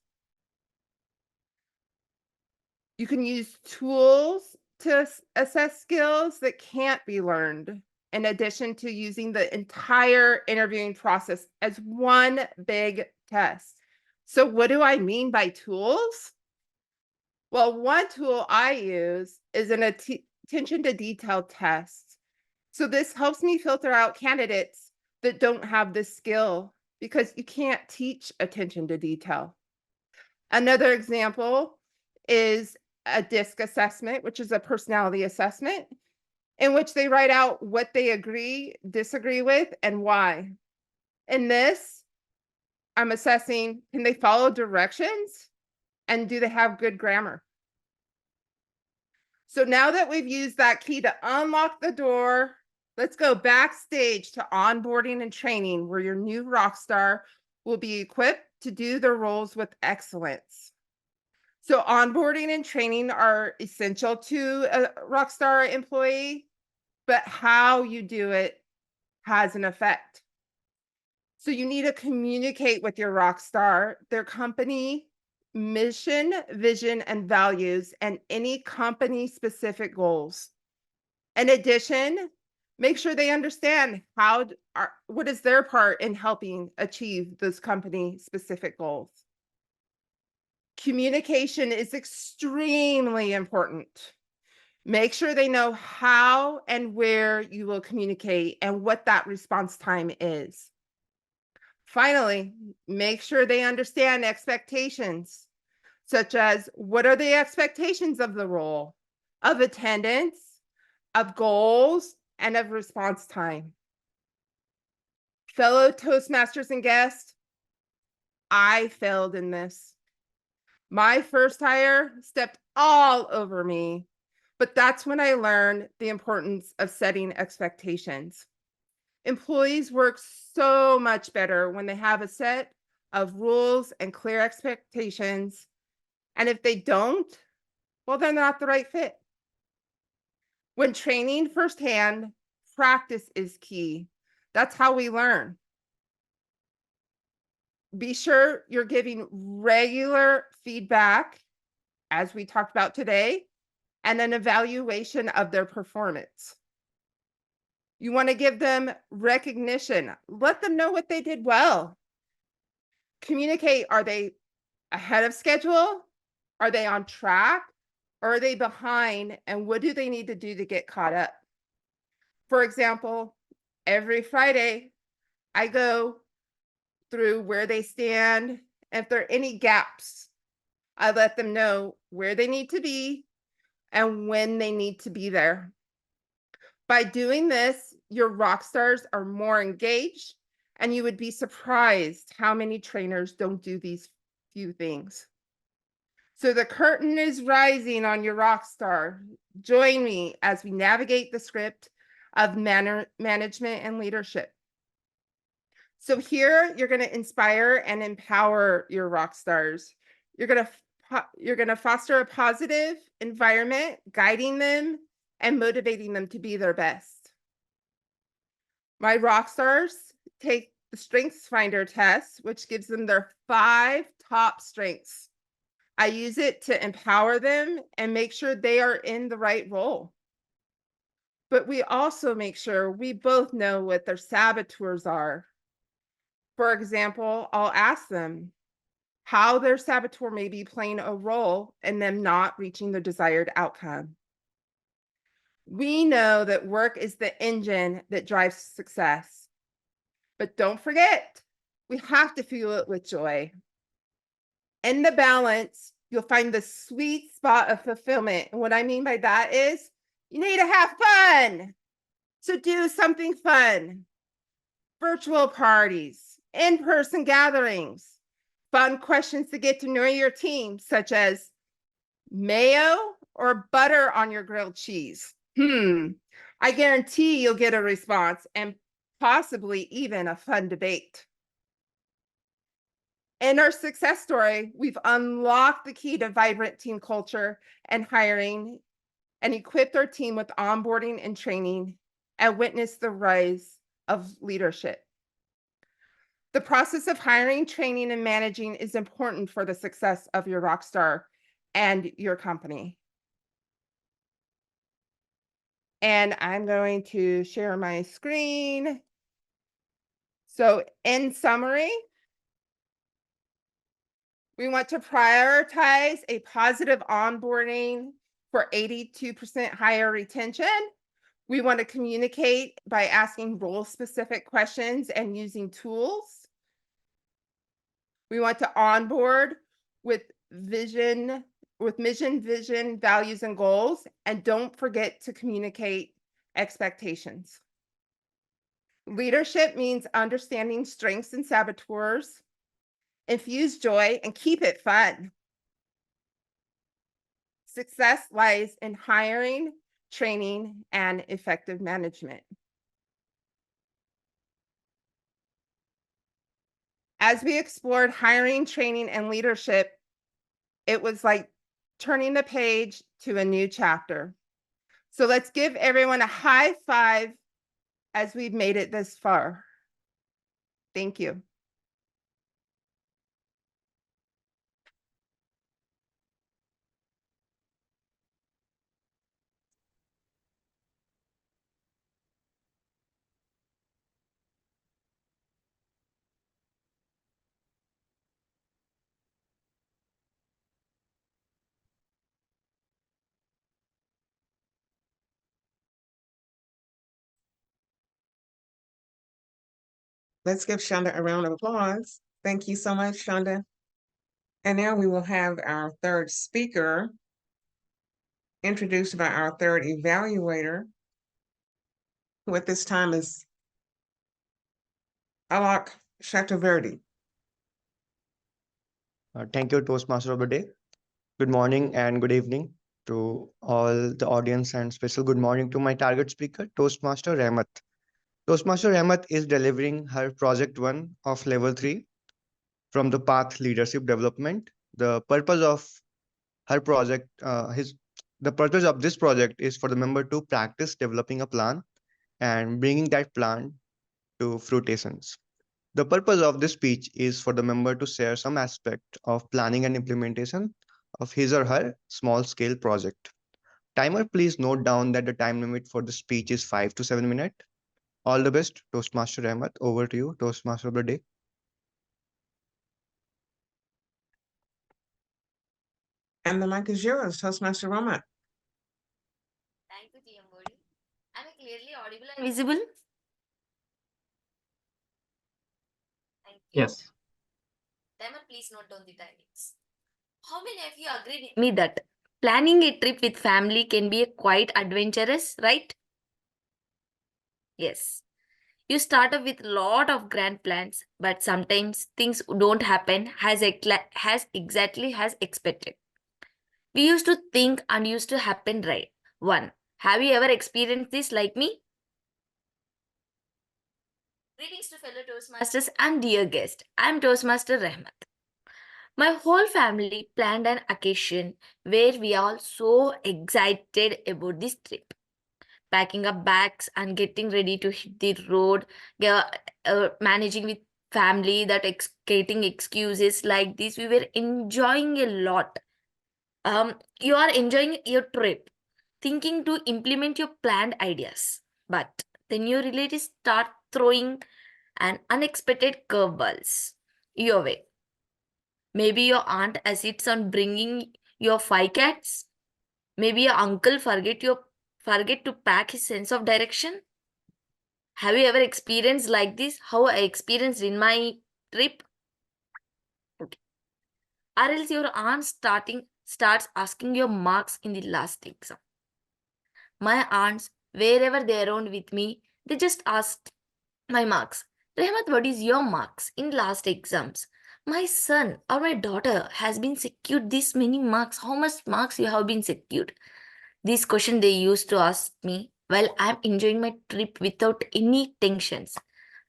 You can use tools to assess skills that can't be learned, in addition to using the entire interviewing process as one big test. So what do I mean by tools? Well, one tool I use is an attention to detail test. So this helps me filter out candidates that don't have this skill, because you can't teach attention to detail. Another example is a DISC assessment, which is a personality assessment, in which they write out what they agree, disagree with, and why. In this, I'm assessing, can they follow directions? And do they have good grammar? So now that we've used that key to unlock the door, let's go backstage to onboarding and training, where your new rock star will be equipped to do their roles with excellence. So onboarding and training are essential to a rock star employee, but how you do it has an effect. So you need to communicate with your rock star, their company mission, vision, and values, and any company specific goals. In addition, make sure they understand what is their part in helping achieve those company specific goals. Communication is extremely important. Make sure they know how and where you will communicate and what that response time is. Finally, make sure they understand expectations, such as what are the expectations of the role, of attendance, of goals, and of response time. Fellow Toastmasters and guests, I failed in this. My first hire stepped all over me, but that's when I learned the importance of setting expectations. Employees work so much better when they have a set of rules and clear expectations. And if they don't, well, they're not the right fit. When training firsthand, practice is key. That's how we learn. Be sure you're giving regular feedback, as we talked about today, and an evaluation of their performance. You want to give them recognition. Let them know what they did well. Communicate, are they ahead of schedule? Are they on track? Or are they behind? And what do they need to do to get caught up? For example, every Friday, I go through where they stand. If there are any gaps, I let them know where they need to be and when they need to be there. By doing this, your rock stars are more engaged, and you would be surprised how many trainers don't do these few things. So the curtain is rising on your rock star. Join me as we navigate the script of management and leadership. So here you're going to inspire and empower your rock stars. You're going to foster a positive environment, guiding them and motivating them to be their best. My rock stars take the Strengths Finder test, which gives them their 5 top strengths. I use it to empower them and make sure they are in the right role. But we also make sure we both know what their saboteurs are. For example, I'll ask them how their saboteur may be playing a role in them not reaching the desired outcome. We know that work is the engine that drives success. But don't forget, we have to fuel it with joy. In the balance, you'll find the sweet spot of fulfillment. And what I mean by that is you need to have fun. So do something fun. Virtual parties, in-person gatherings, fun questions to get to know your team, such as mayo or butter on your grilled cheese. I guarantee you'll get a response and possibly even a fun debate. In our success story, we've unlocked the key to vibrant team culture and hiring, and equipped our team with onboarding and training, and witnessed the rise of leadership. The process of hiring, training, and managing is important for the success of your rockstar and your company. And I'm going to share my screen. So in summary, we want to prioritize a positive onboarding for 82% higher retention. We want to communicate by asking role-specific questions and using tools. We want to onboard with vision, with mission, vision, values, and goals. And don't forget to communicate expectations. Leadership means understanding strengths and saboteurs, infuse joy, and keep it fun. Success lies in hiring, training, and effective management. As we explored hiring, training, and leadership, it was like turning the page to a new chapter. So let's give everyone a high five as we've made it this far. Thank you. Let's give Shonda a round of applause. Thank you so much, Shonda. And now we will have our third speaker introduced by our third evaluator, who at this time is Alok Chakravarti. Thank you, Toastmaster of the day. Good morning and good evening to all the audience, and special good morning to my target speaker, Toastmaster Rahmat. Toastmaster Rahmat is delivering her project 1 of level 3 from the path leadership development. The purpose of her project, the purpose of this project is for the member to practice developing a plan and bringing that plan to fruitions. The purpose of this speech is for the member to share some aspect of planning and implementation of his or her small scale project. Timer, please note down that the time limit for the speech is 5 to 7 minutes. All the best, Toastmaster Rahmat. Over to you, Toastmaster of the day. And the mic is yours, Toastmaster Rahmat. Thank you, TM Body. Am I clearly audible and visible? Thank you. Yes. Timer, please note down the timings. How many of you agree with me that planning a trip with family can be quite adventurous, right? Yes. You start off with a lot of grand plans, but sometimes things don't happen as exactly as expected. We used to think and used to happen right. 1. Have you ever experienced this like me? Greetings to fellow Toastmasters and dear guest. I'm Toastmaster Rahmat. My whole family planned an occasion where we are so excited about this trip. Packing up bags and getting ready to hit the road, managing with family, getting excuses like this. We were enjoying a lot. You are enjoying your trip, thinking to implement your planned ideas. But then your relatives start throwing an unexpected curveballs your way. Maybe your aunt assists on bringing your 5 cats. Maybe your uncle forget to pack his sense of direction. Have you ever experienced like this? How I experienced in my trip? Okay. Or else your aunt starts asking your marks in the last exam. My aunts, wherever they are around with me, they just asked my marks. Rahmat, what is your marks in last exams? My son or my daughter has been secured this many marks. How much marks you have been secured? This question they used to ask me while I'm enjoying my trip without any tensions.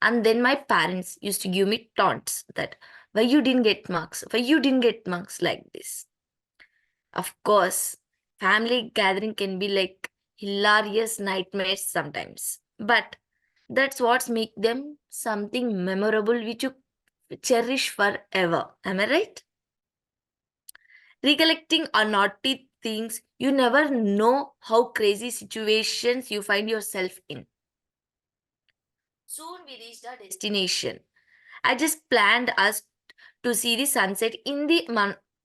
And then my parents used to give me taunts that why you didn't get marks, like this. Of course, family gathering can be like hilarious nightmares sometimes. But that's what makes them something memorable which you cherish forever. Am I right? Recollecting or naughty things, you never know how crazy situations you find yourself in. Soon we reached our destination. I just planned us to see the sunset in the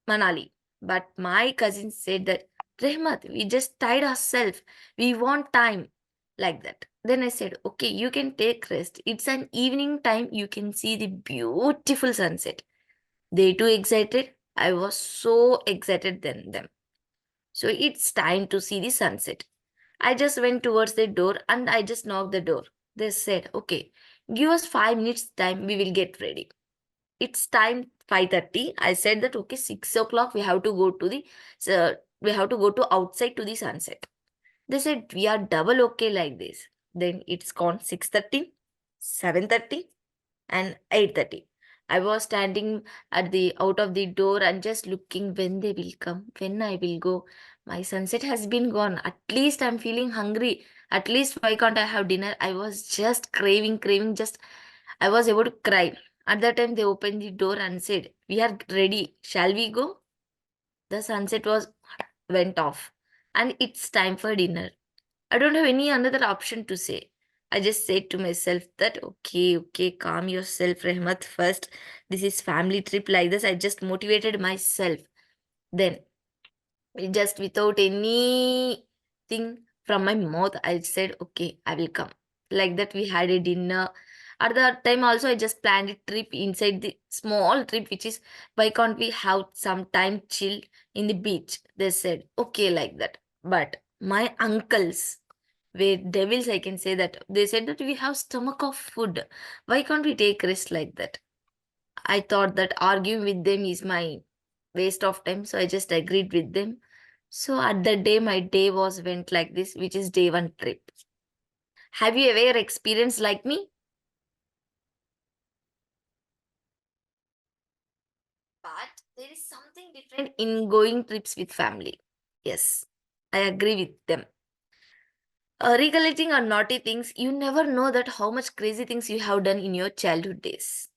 Manali. But my cousin said that, Rahmat, we just tired ourselves. We want time. Like that. Then I said, okay, you can take rest. It's an evening time. You can see the beautiful sunset. They too excited. I was so excited than them. So it's time to see the sunset. I just went towards the door and I just knocked the door. They said, okay, give us 5 minutes time, we will get ready. It's time 5:30. I said that, okay, 6 o'clock we have to go to the, we have to go to outside to the sunset. They said, we are double okay like this. Then it's gone 6:30, 7:30 and 8:30. I was standing at the out of the door and just looking when they will come, when I will go. My sunset has been gone. At least I'm feeling hungry. At least why can't I have dinner? I was just craving, just I was about to cry. At that time they opened the door and said, we are ready. Shall we go? The sunset was went off and it's time for dinner. I don't have any another option to say. I just said to myself that, okay, calm yourself, Rahmat. First, this is family trip like this. I just motivated myself. Then, just without anything from my mouth, I said, okay, I will come. Like that, we had a dinner. At that time also, I just planned a trip inside the small trip, which is, why can't we have some time chill in the beach? They said, okay, like that. But my uncles were devils, I can say that. They said that we have stomach of food. Why can't we take rest like that? I thought that arguing with them is my waste of time. So I just agreed with them. So at that day, my day was went like this, which is day one trip. Have you ever experienced like me? But there is something different in going trips with family. Yes, I agree with them. Recollecting on naughty things, you never know that how much crazy things you have done in your childhood days.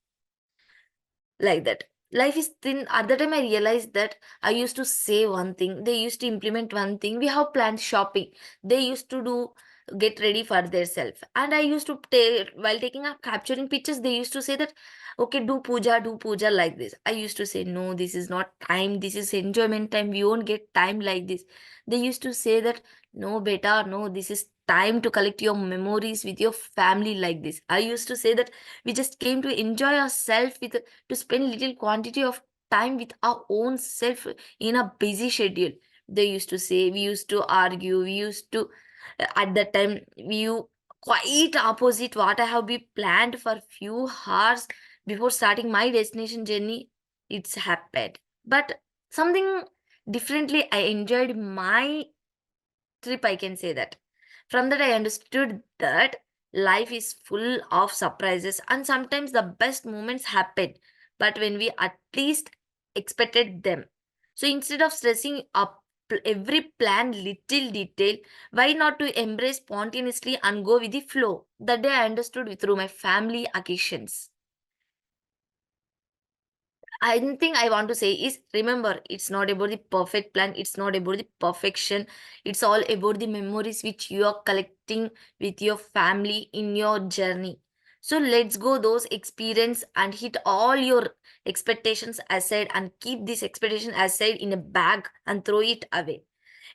Like that. Life is thin. At the time, I realized that I used to say one thing. They used to implement one thing. We have planned shopping. They used to do get ready for themselves. And I used to take while taking up capturing pictures. They used to say that, okay, do puja like this. I used to say, no, this is not time. This is enjoyment time. We won't get time like this. They used to say that, no, beta, no, this is time to collect your memories with your family like this. I used to say that we just came to enjoy ourselves with to spend little quantity of time with our own self in a busy schedule. They used to say, we used to argue, we used to at that time we quite opposite what I have been planned for few hours before starting my destination journey. It's happened, but something differently. I enjoyed my trip, I can say that. From that, I understood that life is full of surprises and sometimes the best moments happen, but when we at least expected them. So instead of stressing up every plan little detail, why not to embrace spontaneously and go with the flow? That day I understood through my family occasions. I think I want to say is, remember, it's not about the perfect plan, it's not about the perfection, it's all about the memories which you are collecting with your family in your journey. So let's go those experience and hit all your expectations aside and keep this expectation aside in a bag and throw it away.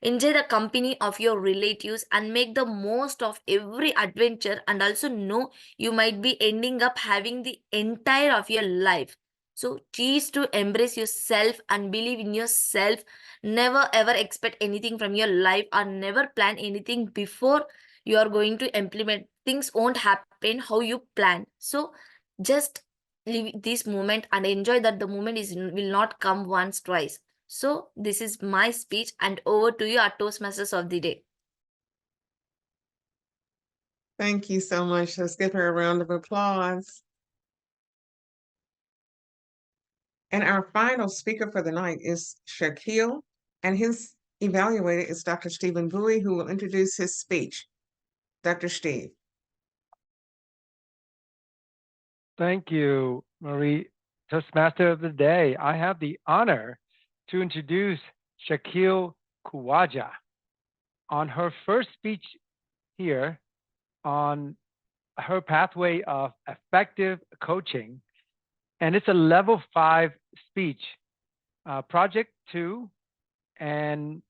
Enjoy the company of your relatives and make the most of every adventure, and also know you might be ending up having the entire of your life. So choose to embrace yourself and believe in yourself. Never ever expect anything from your life or never plan anything before you are going to implement. Things won't happen how you plan. So just live this moment and enjoy that the moment will not come once, twice. So this is my speech and over to you, our Toastmasters of the day. Thank you so much. Let's give her a round of applause. And our final speaker for the night is Shaquille, and his evaluator is Dr. Stephen Bowie, who will introduce his speech. Dr. Steve. Thank you, Marie. Toastmaster of the day, I have the honor to introduce Shaquille Khawaja on her first speech here on her pathway of effective coaching. And it's a level 5 speech, project 2, and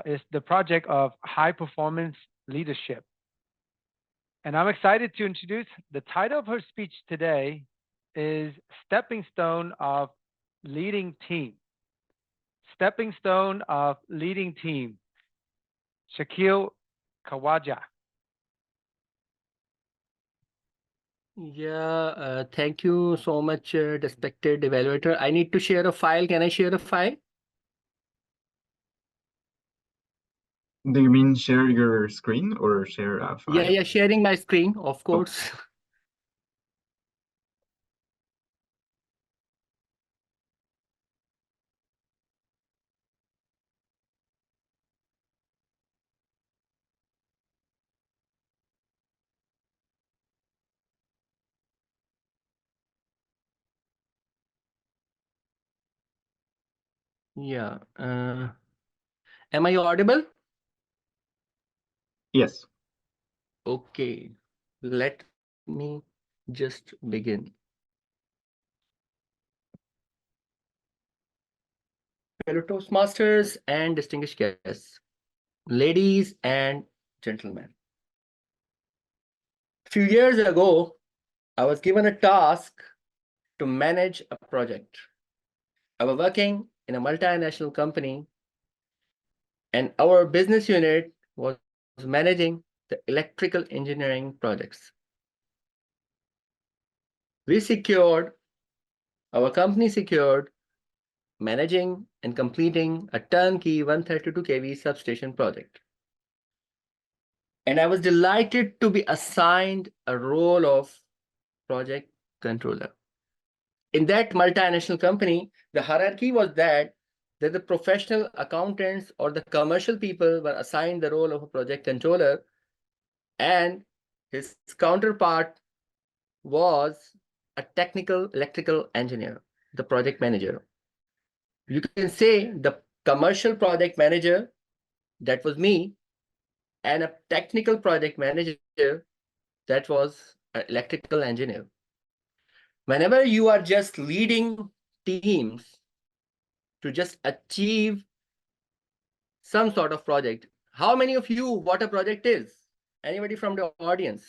it's the project of high performance leadership. And I'm excited to introduce the title of her speech today is Stepping Stone of Leading Team. stepping stone of leading team, Shaquille Kawaja. Yeah, thank you so much, respected evaluator. I need to share a file. Can I share a file? Do you mean share your screen or share a file? Yeah, sharing my screen, of course. Yeah. Am I audible? Yes. Okay. Let me just begin. Fellow Toastmasters and distinguished guests, ladies and gentlemen. A few years ago, I was given a task to manage a project. I was working in a multinational company, and our business unit was managing the electrical engineering projects. Our company secured managing and completing a turnkey 132 kV substation project. And I was delighted to be assigned a role of project controller. In that multinational company, the hierarchy was that the professional accountants or the commercial people were assigned the role of a project controller, and his counterpart was a technical electrical engineer, the project manager. You can say the commercial project manager, that was me, and a technical project manager, that was an electrical engineer. Whenever you are just leading teams to just achieve some sort of project, how many of you what a project is? Anybody from the audience?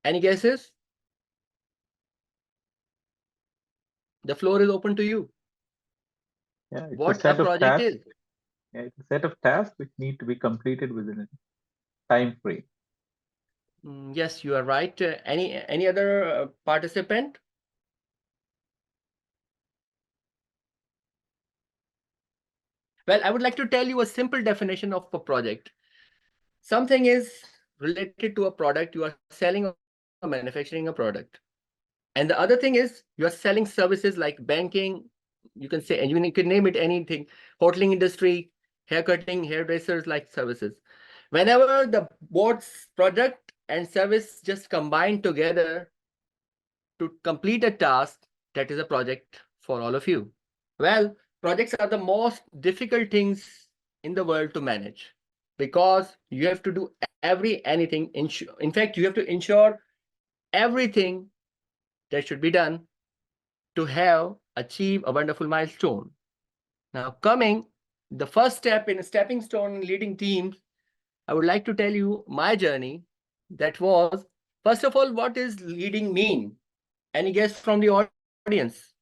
Any guesses? The floor is open to you. Yeah, it's What a set of project tasks. is? Yeah, it's a set of tasks which need to be completed within a time frame. Yes, you are right. Any other participant? Well, I would like to tell you a simple definition of a project. Something is related to a product, you are selling or manufacturing a product. And the other thing is you are selling services like banking, you can say, and you can name it anything, hoteling industry, haircutting, hairdressers like services. Whenever the both product and service just combine together to complete a task, that is a project for all of you. Well, projects are the most difficult things in the world to manage because you have to do anything. In fact, you have to ensure everything that should be done to have achieve a wonderful milestone. Now, the first step in a stepping stone in leading teams, I would like to tell you my journey. That was, first of all, what is leading mean? Any guess from the audience?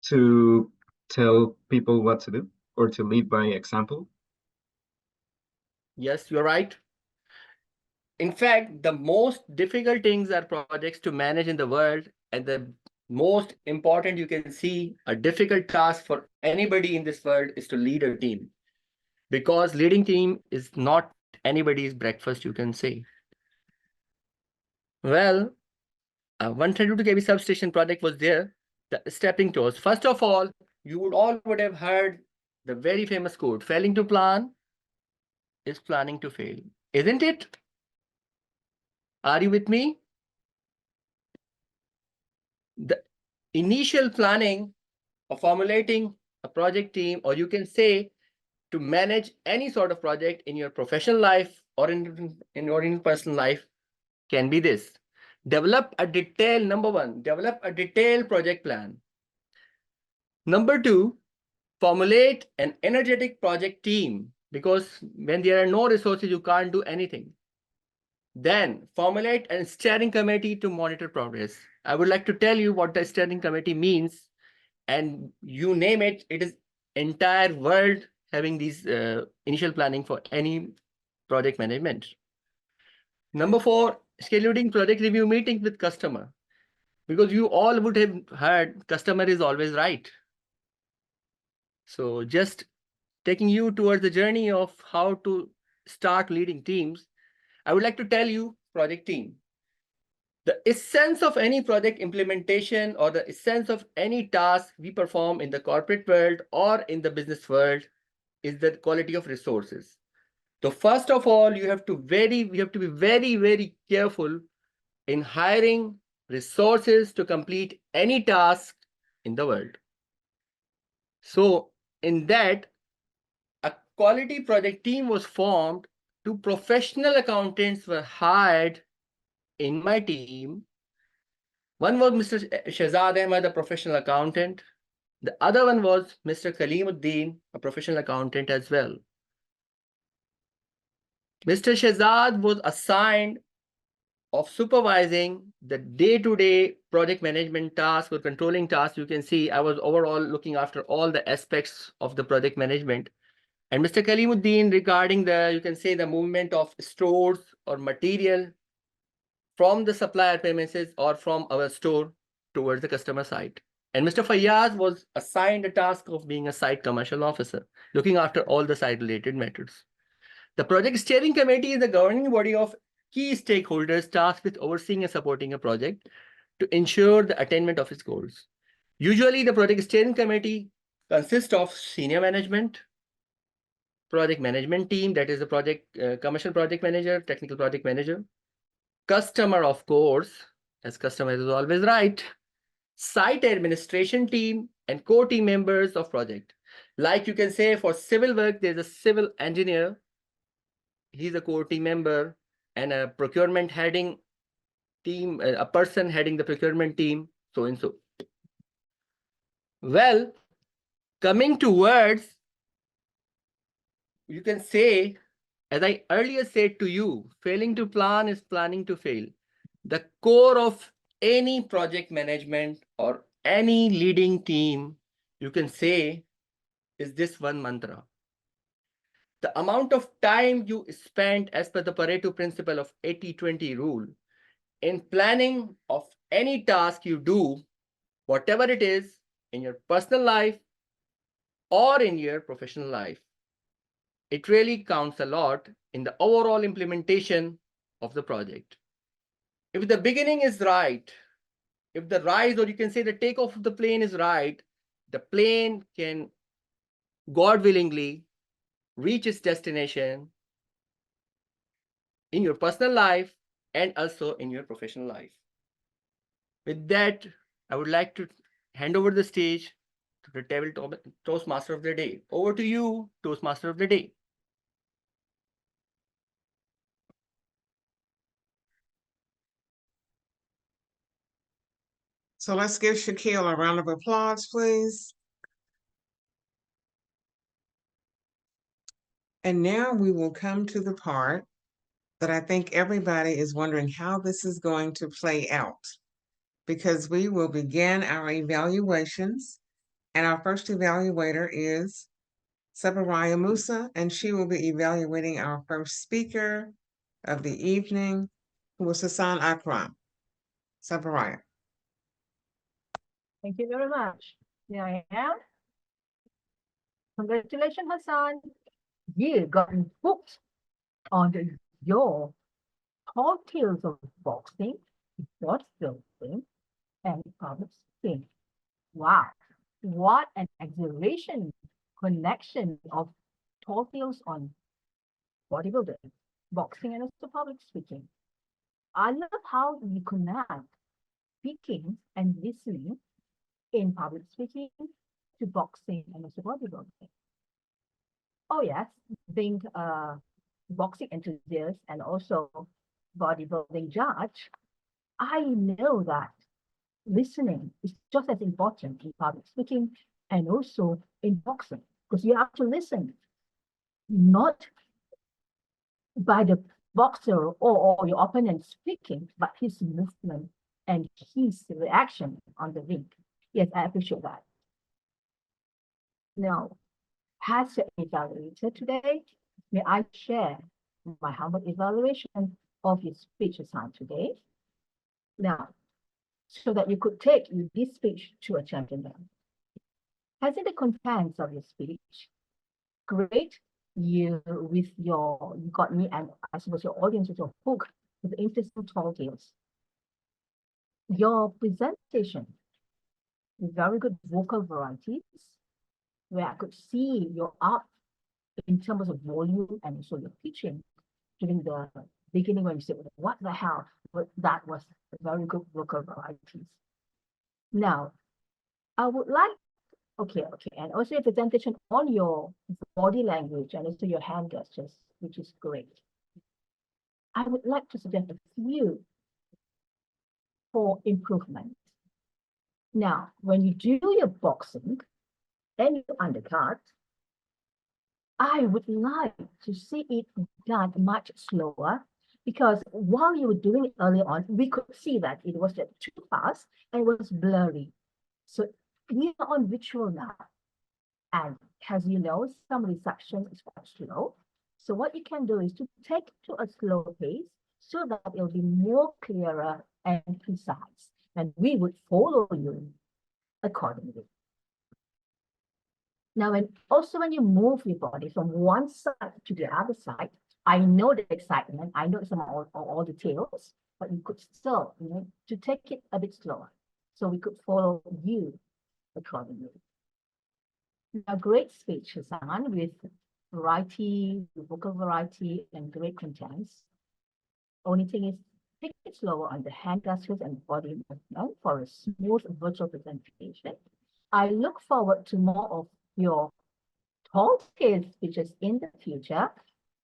To tell people what to do or to lead by example? Yes, you're right. In fact, the most difficult things are projects to manage in the world, and the most important, you can see, a difficult task for anybody in this world is to lead a team. Because leading team is not anybody's breakfast, you can say. Well, a 132 kV substation project was there, the stepping stones. First of all, you would have heard the very famous quote, failing to plan is planning to fail. Isn't it? Are you with me? The initial planning of formulating a project team, or you can say to manage any sort of project in your professional life or in your personal life, can be this. Number one, develop a detailed project plan. Number two, formulate an energetic project team, because when there are no resources, you can't do anything. Then formulate a steering committee to monitor progress. I would like to tell you what the steering committee means, and you name it, it is entire world having these initial planning for any project management. Number 4, scheduling project review meetings with customer, because you all would have heard customer is always right. So just taking you towards the journey of how to start leading teams, I would like to tell you project team. The essence of any project implementation or the essence of any task we perform in the corporate world or in the business world is the quality of resources. So first of all, we have to be very, very careful in hiring resources to complete any task in the world. So in that, a quality project team was formed. 2 professional accountants were hired in my team. One was Mr. Shahzad Ahmed, a professional accountant. The other one was Mr. Kalimuddin, a professional accountant as well. Mr. Shahzad was assigned of supervising the day-to-day project management task or controlling tasks. You can see I was overall looking after all the aspects of the project management. And Mr. Kalimuddin regarding the, you can say, the movement of stores or material from the supplier premises or from our store towards the customer site. And Mr. Fayyaz was assigned the task of being a site commercial officer, looking after all the site-related matters. The project steering committee is the governing body of key stakeholders tasked with overseeing and supporting a project to ensure the attainment of its goals. Usually, the project steering committee consists of senior management, project management team, that is the project commercial project manager, technical project manager, customer, of course, as customer is always right, site administration team, and core team members of project. Like you can say for civil work, there's a civil engineer. He's a core team member, and a procurement heading team, a person heading the procurement team, so and so. Well, coming towards, you can say, as I earlier said to you, failing to plan is planning to fail. The core of any project management or any leading team, you can say, is this one mantra. The amount of time you spend as per the Pareto principle of 80-20 rule in planning of any task you do, whatever it is, in your personal life or in your professional life, it really counts a lot in the overall implementation of the project. If the beginning is right, if the rise, or you can say the takeoff of the plane is right, the plane can, God willingly, reach its destination in your personal life and also in your professional life. With that, I would like to hand over the stage to the table Toastmaster of the day. Over to you, Toastmaster of the day. So let's give Shaquille a round of applause, please. And now we will come to the part that I think everybody is wondering how this is going to play out, because we will begin our evaluations, and our first evaluator is Sabaraya Musa, and she will be evaluating our first speaker of the evening, who was Hassan Akram. Sabaraya. Thank you very much. Here I am. Congratulations, Hassan. You got hooked on your tall tales of boxing, sports building, and public speaking. Wow, what an exhilaration connection of tall tales on bodybuilding, boxing, and also public speaking. I love how you connect speaking and listening in public speaking to boxing and also bodybuilding. Oh yes, being a boxing enthusiast and also bodybuilding judge, I know that listening is just as important in public speaking and also in boxing, because you have to listen not by the boxer or your opponent speaking, but his movement and his reaction on the ring. Yes, I appreciate that. Now, as your evaluator today, may I share my humble evaluation of your speech assigned today? Now, so that you could take this speech to a champion level. As in the contents of your speech, great, you got me and I suppose your audience with your hook with interesting tall tales. Your presentation, very good vocal varieties, where I could see your up in terms of volume and also your pitching during the beginning when you said, what the hell? But that was very good vocal varieties. Now, I would like, okay, and also your presentation on your body language and also your hand gestures, which is great. I would like to suggest a few for improvement. Now, when you do your boxing and your undercut, I would like to see it done much slower, because while you were doing it early on, we could see that it was just too fast and it was blurry. So we are on visual now. And as you know, some reception is quite slow. So what you can do is to take it to a slow pace so that it will be more clearer and precise. And we would follow you accordingly. Now, when you move your body from one side to the other side, I know the excitement, I know some of all the details, but you could still, to take it a bit slower. So we could follow you accordingly. A great speech, Hassan, with variety, vocal variety, and great contents. Only thing is, take it slower on the hand gestures and body movement for a smooth virtual presentation. I look forward to more of your tall scale speeches in the future,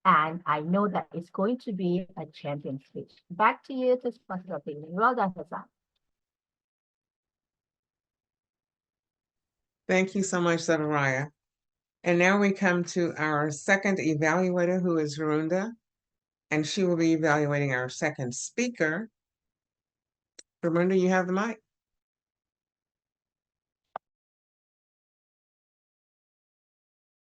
and I know that it's going to be a champion speech. Back to you, Toastmaster. Well done, Hassan. Thank you so much, Zavaraya. And now we come to our second evaluator, who is Varunda, and she will be evaluating our second speaker. Varunda, you have the mic.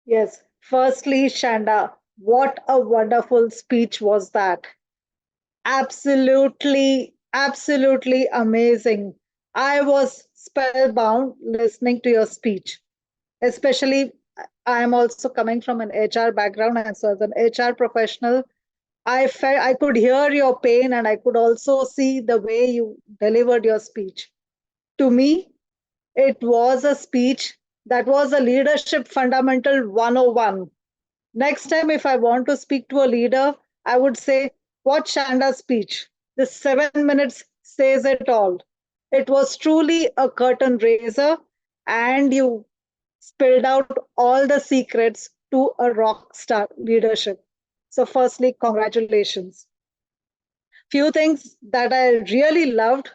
Yes. Firstly, Shanda, what a wonderful speech was that. Absolutely, absolutely amazing. I was spellbound listening to your speech. Especially, I am also coming from an HR background, and so as an HR professional, I felt I could hear your pain and I could also see the way you delivered your speech. To me, it was a speech that was a leadership fundamental 101. Next time, if I want to speak to a leader, I would say, watch Shanda's speech. This 7 minutes says it all. It was truly a curtain raiser, and you spilled out all the secrets to a rock star leadership. So firstly, congratulations. Few things that I really loved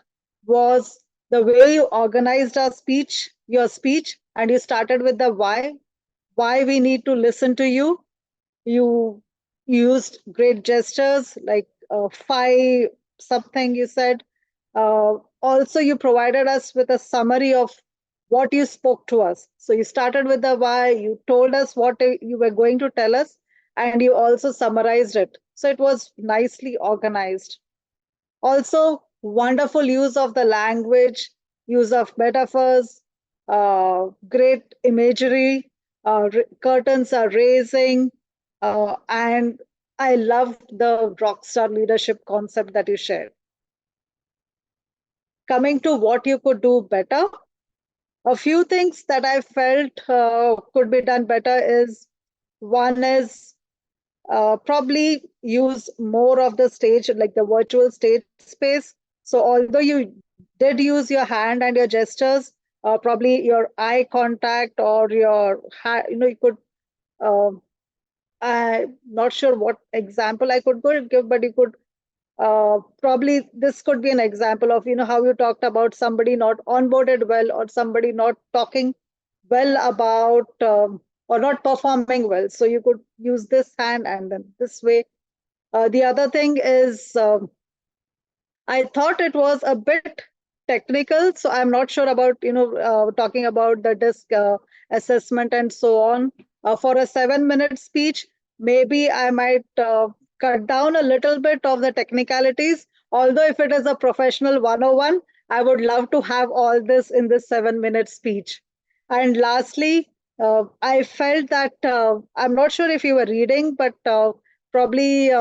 was the way you organized your speech, and you started with the why we need to listen to you. You used great gestures like 5 something you said. Also, you provided us with a summary of what you spoke to us. So you started with the why, you told us what you were going to tell us, and you also summarized it. So it was nicely organized. Also, wonderful use of the language, use of metaphors, great imagery, curtains are raising, and I loved the rockstar leadership concept that you shared. Coming to what you could do better, a few things that I felt could be done better is, one is probably use more of the stage, like the virtual stage space. So although you did use your hand and your gestures, probably your eye contact or your, you could, I'm not sure what example I could give, but you could probably, this could be an example of, how you talked about somebody not onboarded well or somebody not talking well about or not performing well. So you could use this hand and then this way. The other thing is, I thought it was a bit technical, so I'm not sure about talking about the disc assessment and so on. For a 7-minute speech, maybe I might cut down a little bit of the technicalities. Although if it is a professional 101, I would love to have all this in this 7-minute speech. And lastly, I felt that I'm not sure if you were reading, but probably.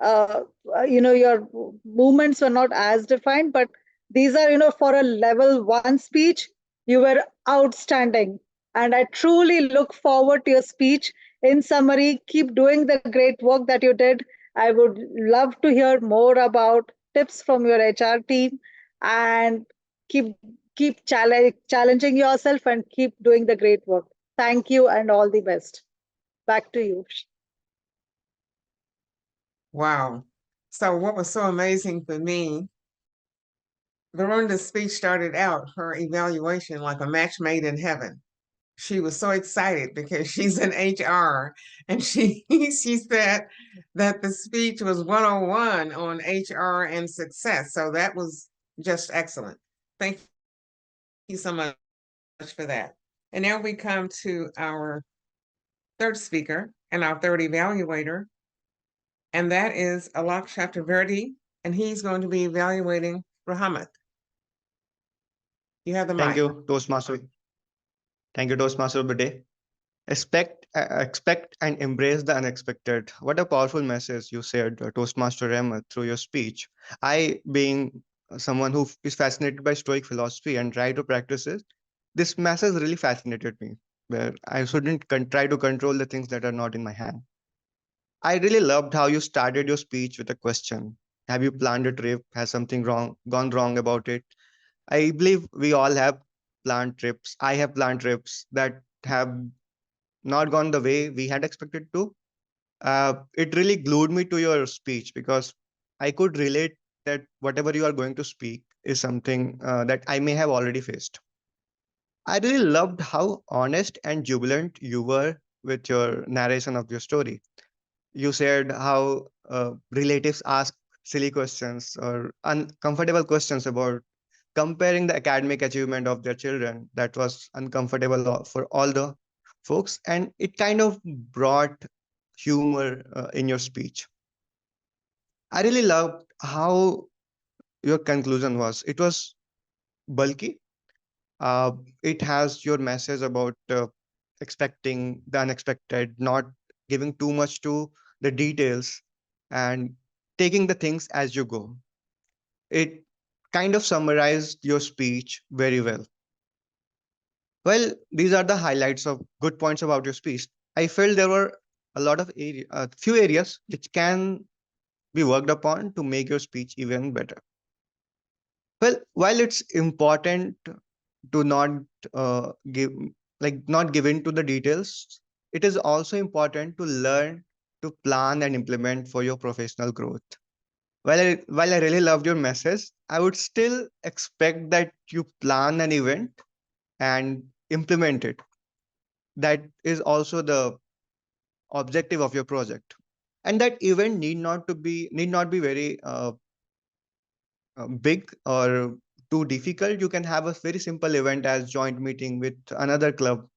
Uh, your movements were not as defined, but these are, for a level 1 speech, you were outstanding. And I truly look forward to your speech. In summary, keep doing the great work that you did. I would love to hear more about tips from your HR team, and keep challenging yourself and keep doing the great work. Thank you and all the best. Back to you. Wow. So what was so amazing for me, Veronda's speech started out her evaluation like a match made in heaven. She was so excited because she's in HR, and she said that the speech was 101 on HR and success. So that was just excellent. Thank you so much for that. And now we come to our third speaker and our third evaluator, and that is Alak Chakravarti, and he's going to be evaluating Muhammad. You have the mic. Thank you, Toastmaster. Thank you, Toastmaster of the day. Expect and embrace the unexpected. What a powerful message you said, Toastmaster Ahmed, through your speech. I, being someone who is fascinated by Stoic philosophy and try to practice it, this message really fascinated me, where I shouldn't try to control the things that are not in my hand. I really loved how you started your speech with a question. Have you planned a trip? Has something gone wrong about it? I believe we all have planned trips. I have planned trips that have not gone the way we had expected to. It really glued me to your speech because I could relate that whatever you are going to speak is something that I may have already faced. I really loved how honest and jubilant you were with your narration of your story. You said how relatives ask silly questions or uncomfortable questions about comparing the academic achievement of their children. That was uncomfortable for all the folks, and it kind of brought humor in your speech. I really loved how your conclusion was. It was bulky. It has your message about expecting the unexpected, not giving too much to the details, and taking the things as you go. It kind of summarized your speech very well. Well, these are the highlights of good points about your speech. I felt there were a lot of few areas which can be worked upon to make your speech even better. Well, while it's important to not not give in to the details, it is also important to learn to plan and implement for your professional growth. While I really loved your message, I would still expect that you plan an event and implement it. That is also the objective of your project, and that event need not be very big or too difficult. You can have a very simple event as joint meeting with another club.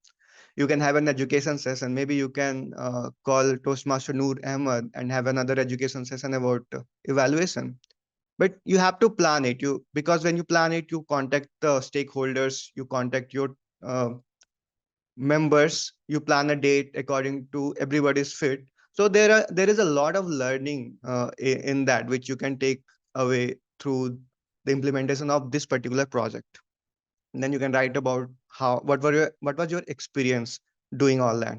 You can have an education session. Maybe you can call Toastmaster Noor Ahmad and have another education session about evaluation. But you have to plan it. Because when you plan it, you contact the stakeholders, you contact your members, you plan a date according to everybody's fit. So there is a lot of learning in that which you can take away through the implementation of this particular project. And then you can write about what was your experience doing all that.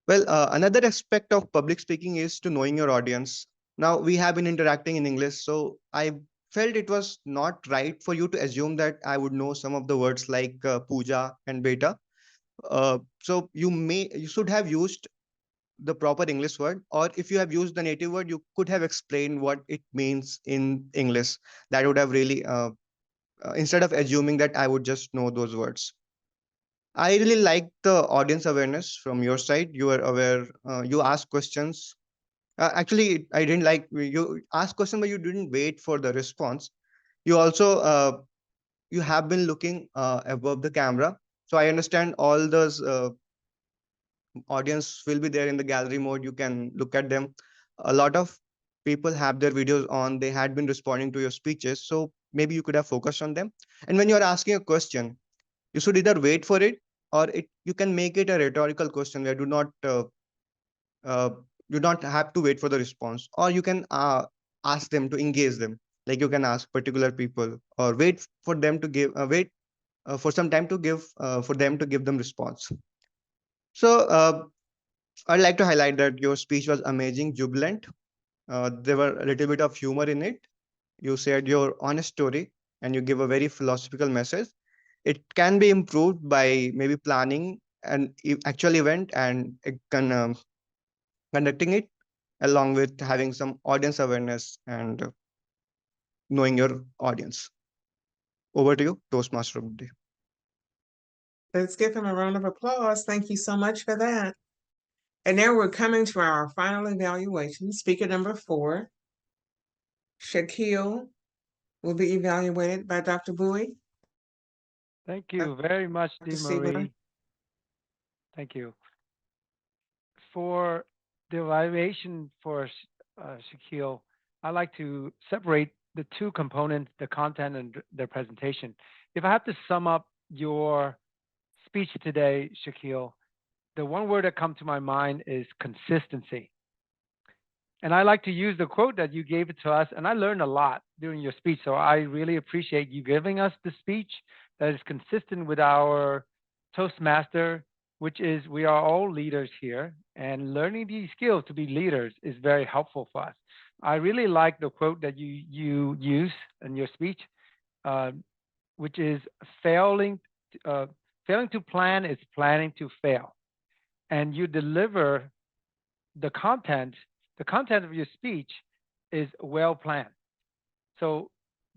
Well, another aspect of public speaking is to knowing your audience. Now we have been interacting in English, so I felt it was not right for you to assume that I would know some of the words like puja and beta. So you should have used the proper English word, or if you have used the native word, you could have explained what it means in English. That would have really instead of assuming that I would just know those words. I really like the audience awareness from your side. You are aware, you ask questions. Actually, I didn't like you ask question, but you didn't wait for the response. You also you have been looking above the camera. So I understand all those audience will be there in the gallery mode. You can look at them. A lot of people have their videos on. They had been responding to your speeches. So maybe you could have focused on them. And when you're asking a question, you should either wait for it, or you can make it a rhetorical question where uh, do not have to wait for the response, or you can ask them to engage them. Like you can ask particular people, or wait for them to give wait for some time to give for them to give them response. So I'd like to highlight that your speech was amazing, jubilant. There were a little bit of humor in it. You shared your honest story, and you give a very philosophical message. It can be improved by maybe planning an actual event and conducting it, along with having some audience awareness and knowing your audience. Over to you, Toastmaster of the day. Let's give him a round of applause. Thank you so much for that. And now we're coming to our final evaluation. Speaker number 4, Shaquille, will be evaluated by Dr. Bowie. Thank you very much, Dr. Dee Siebler. Marie. Thank you. For the evaluation for Shaquille, I like to separate the two components, the content and the presentation. If I have to sum up your speech today, Shaquille, the one word that comes to my mind is consistency. And I like to use the quote that you gave it to us, and I learned a lot during your speech. So I really appreciate you giving us the speech that is consistent with our Toastmaster, which is we are all leaders here, and learning these skills to be leaders is very helpful for us. I really like the quote that you use in your speech, which is failing to plan is planning to fail. And you deliver the content of your speech is well planned. So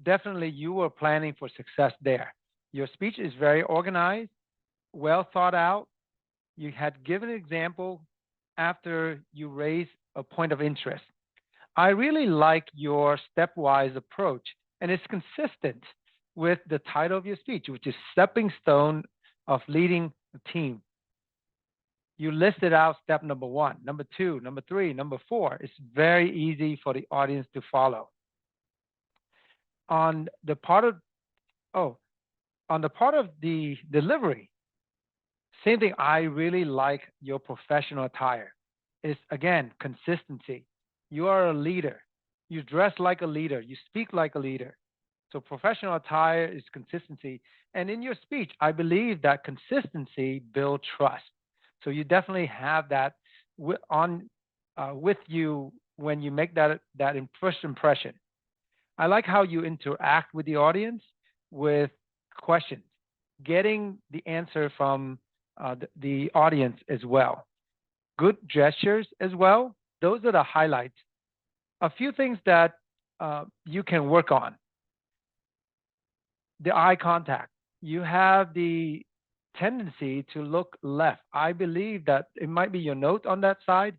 definitely you were planning for success there. Your speech is very organized, well thought out. You had given an example after you raised a point of interest. I really like your stepwise approach, and it's consistent with the title of your speech, which is Stepping Stone of Leading a Team. You listed out step number 1, number 2, number 3, number 4. It's very easy for the audience to follow. On the part of the delivery, same thing. I really like your professional attire. It's again consistency. You are a leader. You dress like a leader. You speak like a leader. So professional attire is consistency. And in your speech, I believe that consistency builds trust. So you definitely have that with you when you make that first impression. I like how you interact with the audience with questions, getting the answer from the audience as well. Good gestures as well. Those are the highlights. A few things that you can work on. The eye contact. You have the tendency to look left. I believe that it might be your note on that side.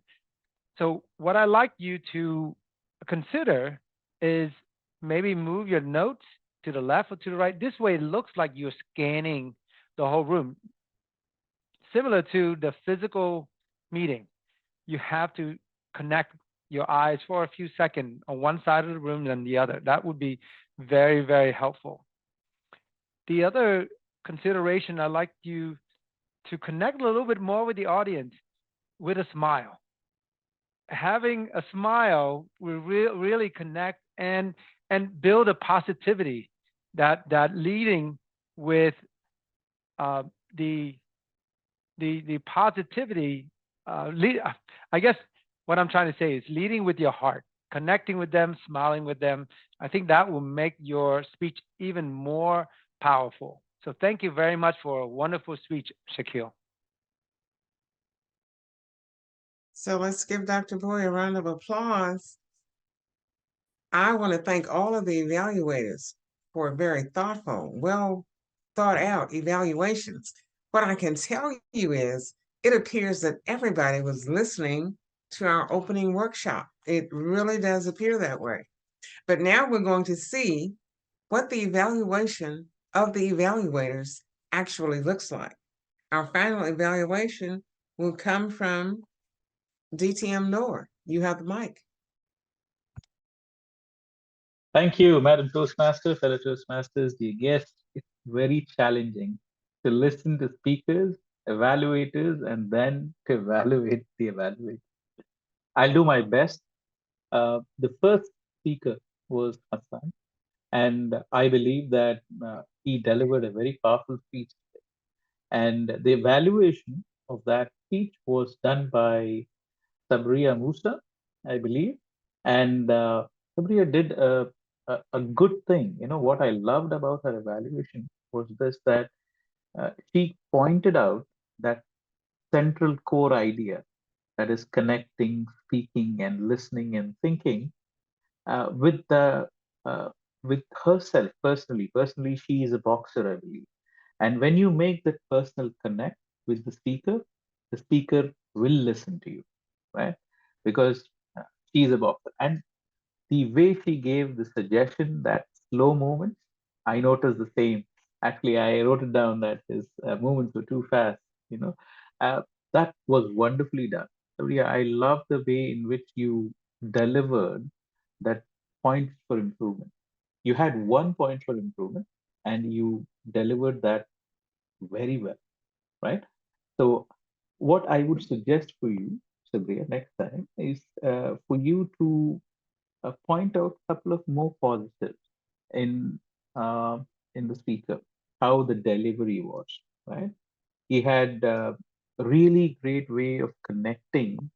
So what I like you to consider is maybe move your notes to the left or to the right. This way it looks like you're scanning the whole room. Similar to the physical meeting, you have to connect your eyes for a few seconds on one side of the room than the other. That would be very, very helpful. The other consideration, I'd like you to connect a little bit more with the audience with a smile. Having a smile will really connect and build a positivity that leading with the positivity. I guess what I'm trying to say is leading with your heart, connecting with them, smiling with them. I think that will make your speech even more powerful. So thank you very much for a wonderful speech, Shaquille. So let's give Dr. Bowie a round of applause. I want to thank all of the evaluators for very thoughtful, well thought out evaluations. What I can tell you is it appears that everybody was listening to our opening workshop. It really does appear that way. But now we're going to see what the evaluation of the evaluators actually looks like. Our final evaluation will come from DTM Noor. You have the mic. Thank you, Madam Toastmaster, fellow Toastmasters, dear guests. It's very challenging to listen to speakers, evaluators, and then to evaluate the evaluators. I'll do my best. The first speaker was Hassan, and I believe that he delivered a very powerful speech. And the evaluation of that speech was done by Sabria Musa, I believe. And Sabria did a good thing. You know, what I loved about her evaluation was this, that she pointed out that central core idea, that is connecting, speaking, and listening and thinking with the with herself personally. Personally, she is a boxer, I believe. And when you make that personal connect with the speaker will listen to you, right? Because she is a boxer. And the way she gave the suggestion that slow movements, I noticed the same. Actually, I wrote it down that his movements were too fast, you know. That was wonderfully done. So, yeah, I love the way in which you delivered that points for improvement. You had one point for improvement and you delivered that very well, right? So, what I would suggest for you, Sabria, next time is for you to point out a couple of more positives in uh, in the speaker, how the delivery was, right? He had a really great way of connecting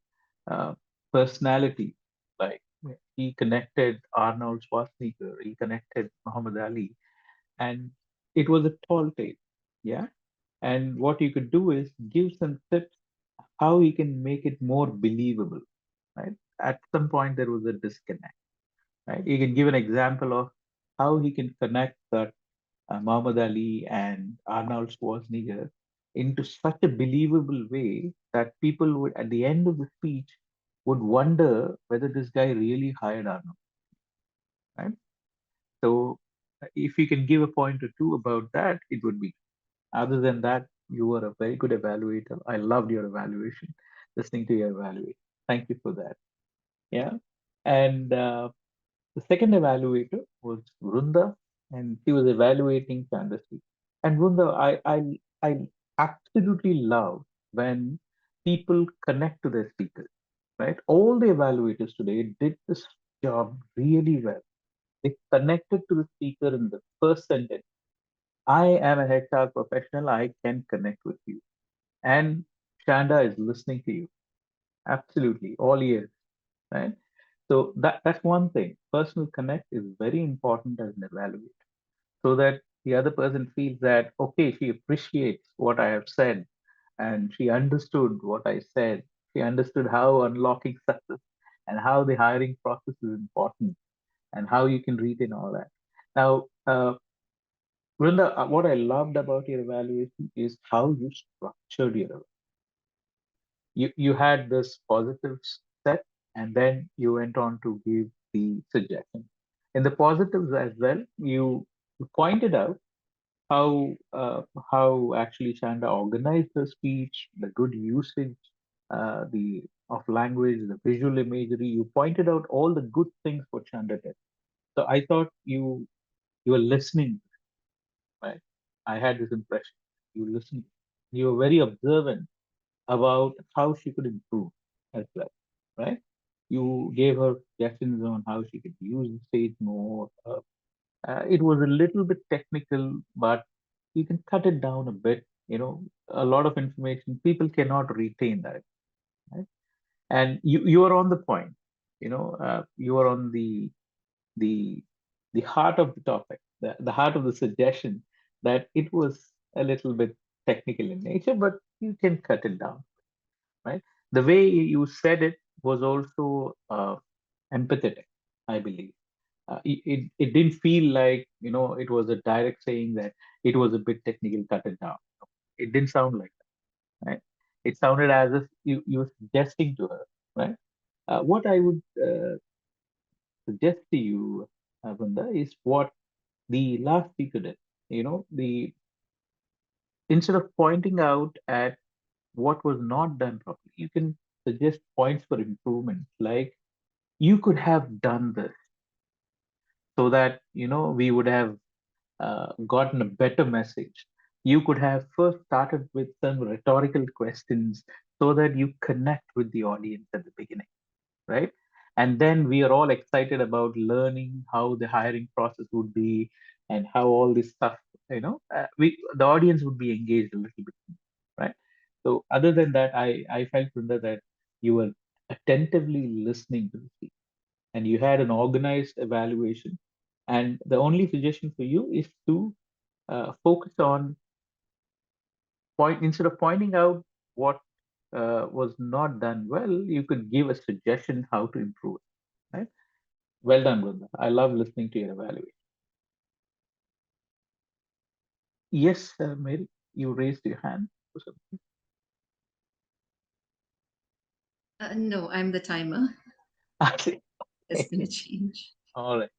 uh, personality. Like he connected Arnold Schwarzenegger, he connected Muhammad Ali, and it was a tall tale, yeah. And what you could do is give some tips how you can make it more believable, right? At some point there was a disconnect, right? You can give an example of how he can connect that Muhammad Ali and Arnold Schwarzenegger into such a believable way that people would, at the end of the speech, would wonder whether this guy really hired Arnold, right? So, if you can give a point or two about that, it would be. Other than that, you were a very good evaluator. I loved your evaluation, listening to your evaluation. Thank you for that. Yeah. And the second evaluator was Vrunda, and she was evaluating Chandasri. And Vrunda, I absolutely love when people connect to their speakers, right? All the evaluators today did this job really well. They connected to the speaker in the first sentence. I am a HR professional. I can connect with you. And Shanda is listening to you. Absolutely, all ears, right? So that's one thing. Personal connect is very important as an evaluator, so that the other person feels that okay, she appreciates what I have said, and she understood what I said. She understood how unlocking success and how the hiring process is important, and how you can retain all that. Now, Vrinda, what I loved about your evaluation is how you structured your evaluation. You had this positive set, and then you went on to give the suggestion. In the positives as well, you pointed out how actually Shanda organized her speech, the good usage, the of language, the visual imagery. You pointed out all the good things what Shanda did. So I thought you were listening, right? I had this impression. You listened. You were very observant about how she could improve as well, right? You gave her suggestions on how she could use the stage more. It was a little bit technical, but you can cut it down a bit. You know, a lot of information people cannot retain that, right? And you are on the point. You know, you are on the the heart of the topic, the heart of the suggestion, that it was a little bit technical in nature, but you can cut it down, right? The way you said it was also empathetic, I believe. It didn't feel like, you know, it was a direct saying that it was a bit technical, cut it down. it didn't sound like that, right? It sounded as if you were suggesting to her, right? What I would suggest to you, Vrinda, is what the last speaker did. You know, the instead of pointing out at what was not done properly, you can suggest points for improvement, like you could have done this so that we would have gotten a better message. You could have first started with some rhetorical questions so that you connect with the audience at the beginning, right? And then we are all excited about learning how the hiring process would be and how all this stuff, the audience would be engaged a little bit, right? So other than that, I felt, Vrinda, that you were attentively listening to the speaker and you had an organized evaluation. And the only suggestion for you is to focus on instead of pointing out what was not done well, you could give a suggestion how to improve it. Right? Well done, Vrinda. I love listening to your evaluation. Yes, Mary, you raised your hand for something. No, I'm the timer. I see. There's been a change. All right.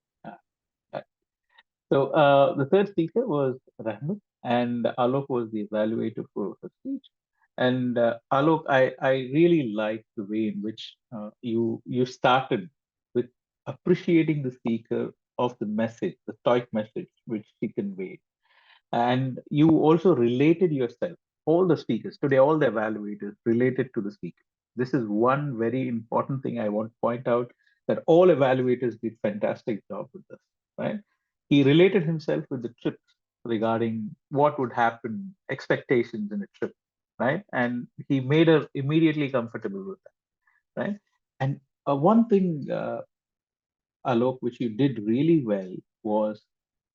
So the third speaker was Rahmat, and Alok was the evaluator for her speech. And Alok, I really like the way in which you started with appreciating the speaker of the message, the stoic message which she conveyed. And you also related yourself, all the speakers today, all the evaluators related to the speaker. This is one very important thing I want to point out, that all evaluators did fantastic job with this, right? He related himself with the trip regarding what would happen, expectations in a trip, right? And he made her immediately comfortable with that, right? And one thing, Alok, which you did really well was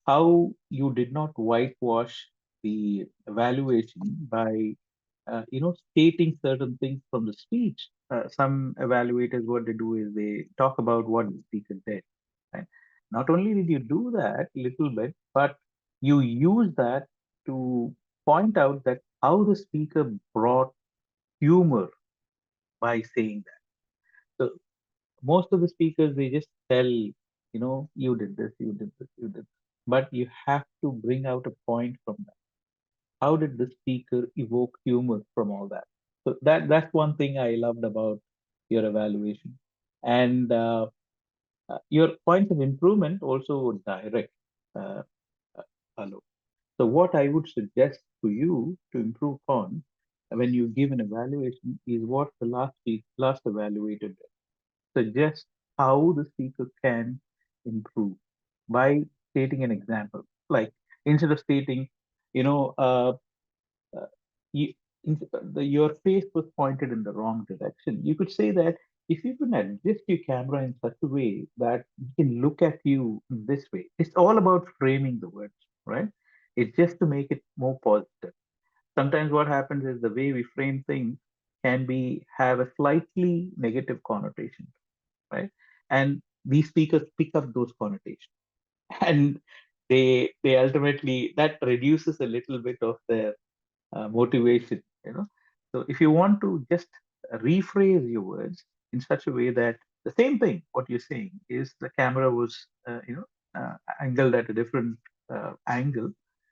how you did not whitewash the evaluation by stating certain things from the speech. Some evaluators, what they do is they talk about what the speaker did, right? Not only did you do that a little bit, but you use that to point out that how the speaker brought humor by saying that. So most of the speakers, they just tell, you did this, you did this, you did this. But you have to bring out a point from that. How did the speaker evoke humor from all that? So that's one thing I loved about your evaluation. And your points of improvement also were direct, uh, Alok. So what I would suggest for you to improve on when you give an evaluation is what the last evaluator did. Suggest how the speaker can improve by stating an example. Like instead of stating, you know, uh, you, your face was pointed in the wrong direction, you could say that if you can adjust your camera in such a way that you can look at you this way, it's all about framing the words, right? It's just to make it more positive. Sometimes what happens is the way we frame things can be have a slightly negative connotation, right? And these speakers pick up those connotations, and they ultimately that reduces a little bit of their motivation. So if you want to just rephrase your words in such a way that the same thing, what you're saying is the camera was, angled at a different angle.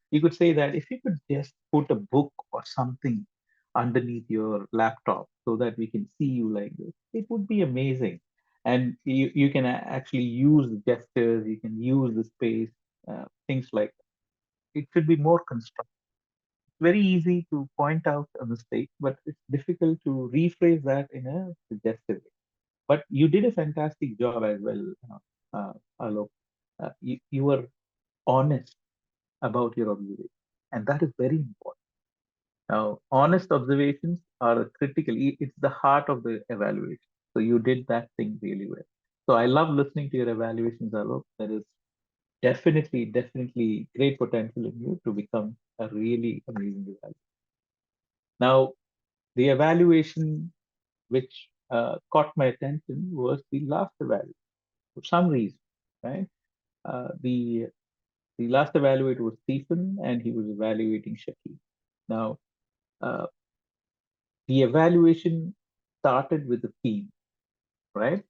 You could say that if you could just put a book or something underneath your laptop so that we can see you like this, it would be amazing. And you can actually use the gestures, you can use the space, things like that. It should be more constructive. Very easy to point out a mistake, but it's difficult to rephrase that in a suggestive way. But you did a fantastic job as well, Alok. You were honest about your observation, and that is very important. Now, honest observations are critical. It's the heart of the evaluation. So you did that thing really well. So I love listening to your evaluations, Alok. There is definitely great potential in you to become a really amazing evaluator. Now, the evaluation which caught my attention was the last evaluation. For some reason, right? The last evaluator was Stephen, and he was evaluating Shakib. Now, the evaluation started with a theme, right?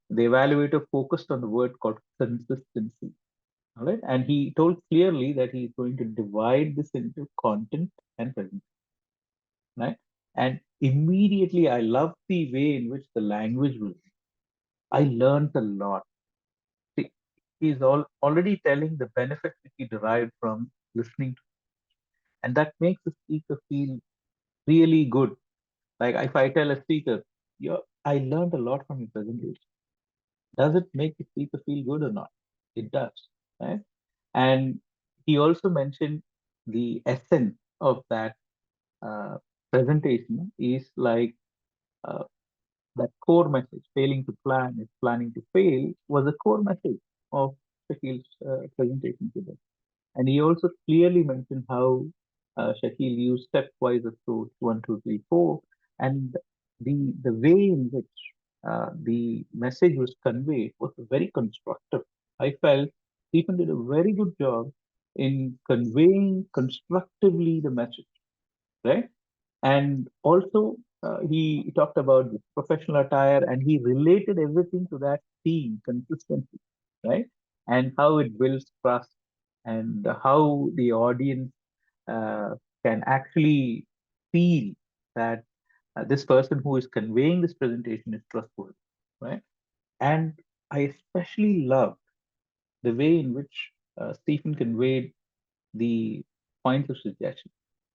The evaluator focused on the word called consistency, all right? And he told clearly that he's going to divide this into content and presentation, right? And immediately I loved the way in which the language was. I learned a lot. See, he's already telling the benefit that he derived from listening to, and that makes the speaker feel really good. Like if I tell a speaker, I learned a lot from your presentation. Does it make the speaker feel good or not? It does, right? And he also mentioned the essence of that presentation is like uh, that core message, failing to plan is planning to fail, was a core message of Shakil's presentation today. And he also clearly mentioned how Shakil used stepwise approach 1, 2, 3, 4, and the way in which the message was conveyed was very constructive. I felt Stephen did a very good job in conveying constructively the message, right? And also, he talked about the professional attire and he related everything to that theme, consistency, right? And how it builds trust and how the audience uh, can actually feel that this person who is conveying this presentation is trustworthy, right? And I especially loved the way in which Stephen conveyed the points of suggestion,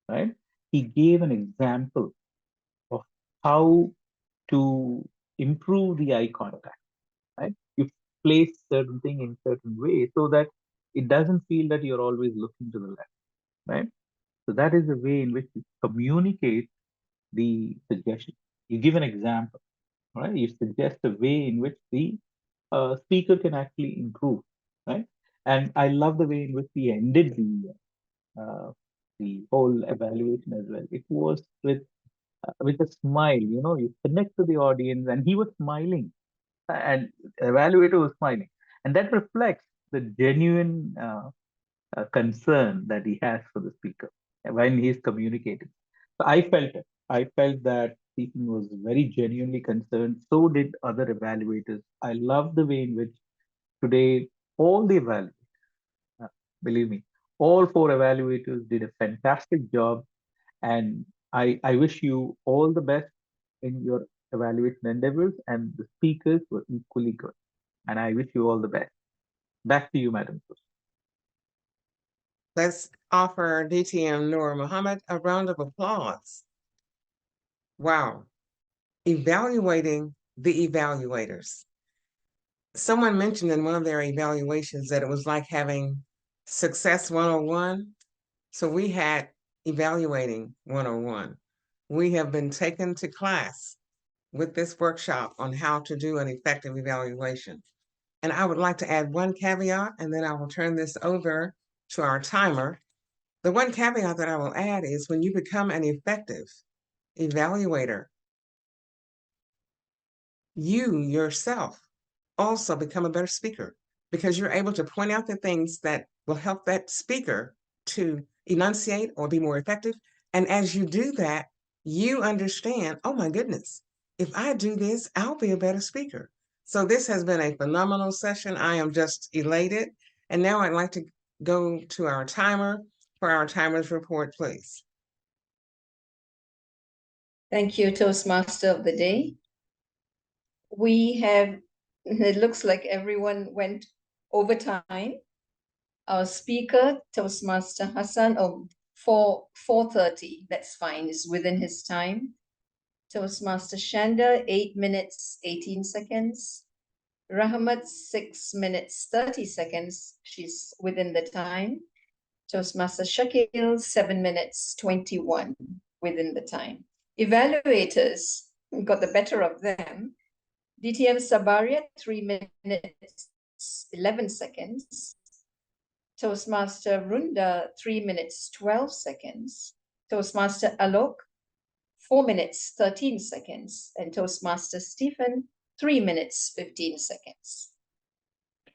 right? He gave an example of how to improve the eye contact, right? You place certain thing in certain way so that it doesn't feel that you're always looking to the left, right? So that is the way in which you communicate the suggestion. You give an example, right? You suggest a way in which the speaker can actually improve, right? And I love the way in which he ended the whole evaluation as well. It was with a smile, you know, you connect to the audience, and he was smiling, and evaluator was smiling, and that reflects the genuine concern that he has for the speaker when he's communicating. So I felt it. I felt that Stephen was very genuinely concerned. So did other evaluators. I love the way in which today all the evaluators, uh, believe me, all 4 evaluators did a fantastic job, and I wish you all the best in your evaluation endeavors, and the speakers were equally good. And I wish you all the best. Back to you, Madam. Let's offer DTM Noor Mohammad a round of applause. Wow. Evaluating the evaluators. Someone mentioned in one of their evaluations that it was like having Success 101. So we had Evaluating 101. We have been taken to class with this workshop on how to do an effective evaluation. And I would like to add one caveat, and then I will turn this over to our timer. The one caveat that I will add is when you become an effective evaluator, you yourself also become a better speaker because you're able to point out the things that will help that speaker to enunciate or be more effective. And as you do that, you understand, oh my goodness, if I do this, I'll be a better speaker. So this has been a phenomenal session. I am just elated. And now I'd like to go to our timer for our timer's report, please. Thank you, Toastmaster of the Day. We have, it looks like everyone went over time. Our speaker, Toastmaster Hassan, 4:30, that's fine, is within his time. Toastmaster Shanda, 8 minutes, 18 seconds. Rahmat, 6 minutes, 30 seconds. She's within the time. Toastmaster Shakil, 7 minutes, 21, within the time. Evaluators got the better of them. DTM Sabaria, 3 minutes, 11 seconds. Toastmaster Runda, 3 minutes, 12 seconds. Toastmaster Alok, 4 minutes, 13 seconds. And Toastmaster Stephen, 3 minutes, 15 seconds.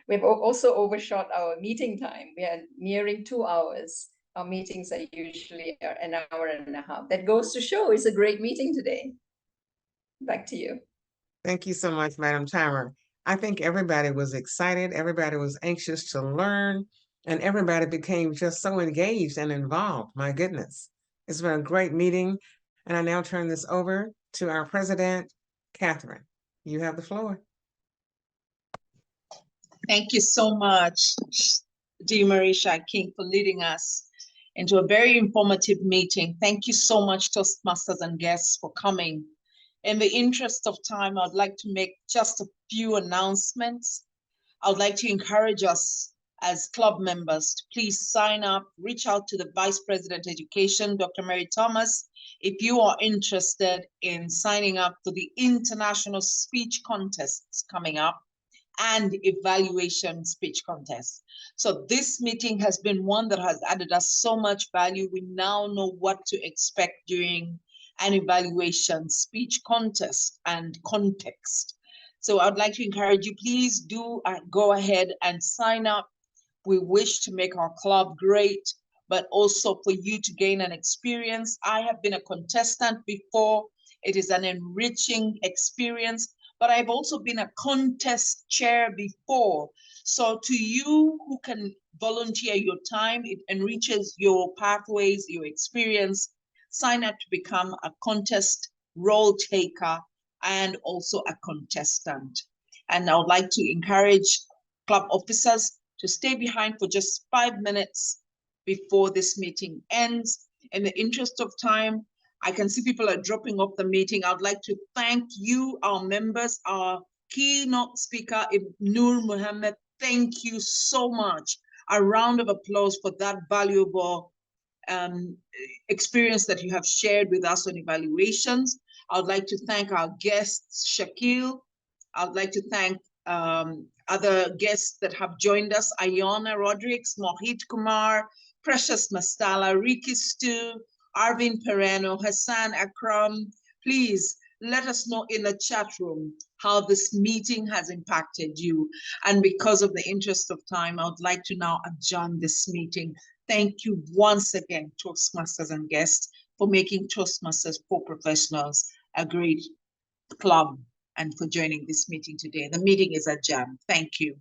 We've also overshot our meeting time. We are nearing 2 hours. Our meetings are usually an hour and a half. That goes to show it's a great meeting today. Back to you. Thank you so much, Madam Timer. I think everybody was excited. Everybody was anxious to learn, and everybody became just so engaged and involved. My goodness. It's been a great meeting. And I now turn this over to our president, Catherine. You have the floor. Thank you so much, Dee Marisha King, for leading us into a very informative meeting. Thank you so much, Toastmasters and guests, for coming. In the interest of time, I'd like to make just a few announcements. I would like to encourage us as club members to please sign up, reach out to the Vice President Education, Dr. Mary Thomas, if you are interested in signing up for the international speech contests coming up and evaluation speech contest. So this meeting has been one that has added us so much value. We now know what to expect during an evaluation speech contest and context. So I'd like to encourage you, please do go ahead and sign up. We wish to make our club great, but also for you to gain an experience. I have been a contestant before. It is an enriching experience, but I've also been a contest chair before. So to you who can volunteer your time, it enriches your pathways, your experience. Sign up to become a contest role taker and also a contestant. And I would like to encourage club officers to stay behind for just 5 minutes before this meeting ends. In the interest of time, I can see people are dropping off the meeting. I'd like to thank you, our members, our keynote speaker, Noor Mohammad. Thank you so much. A round of applause for that valuable experience that you have shared with us on evaluations. I would like to thank our guests, Shakil. I would like to thank other guests that have joined us, Ayana Rodriguez, Mohit Kumar, Precious Mastala, Ricky Stu, Arvin Pereno, Hassan Akram. Please let us know in the chat room how this meeting has impacted you. And because of the interest of time, I would like to now adjourn this meeting. Thank you once again, Toastmasters and guests, for making Toastmasters for Professionals a great club and for joining this meeting today. The meeting is adjourned. Thank you.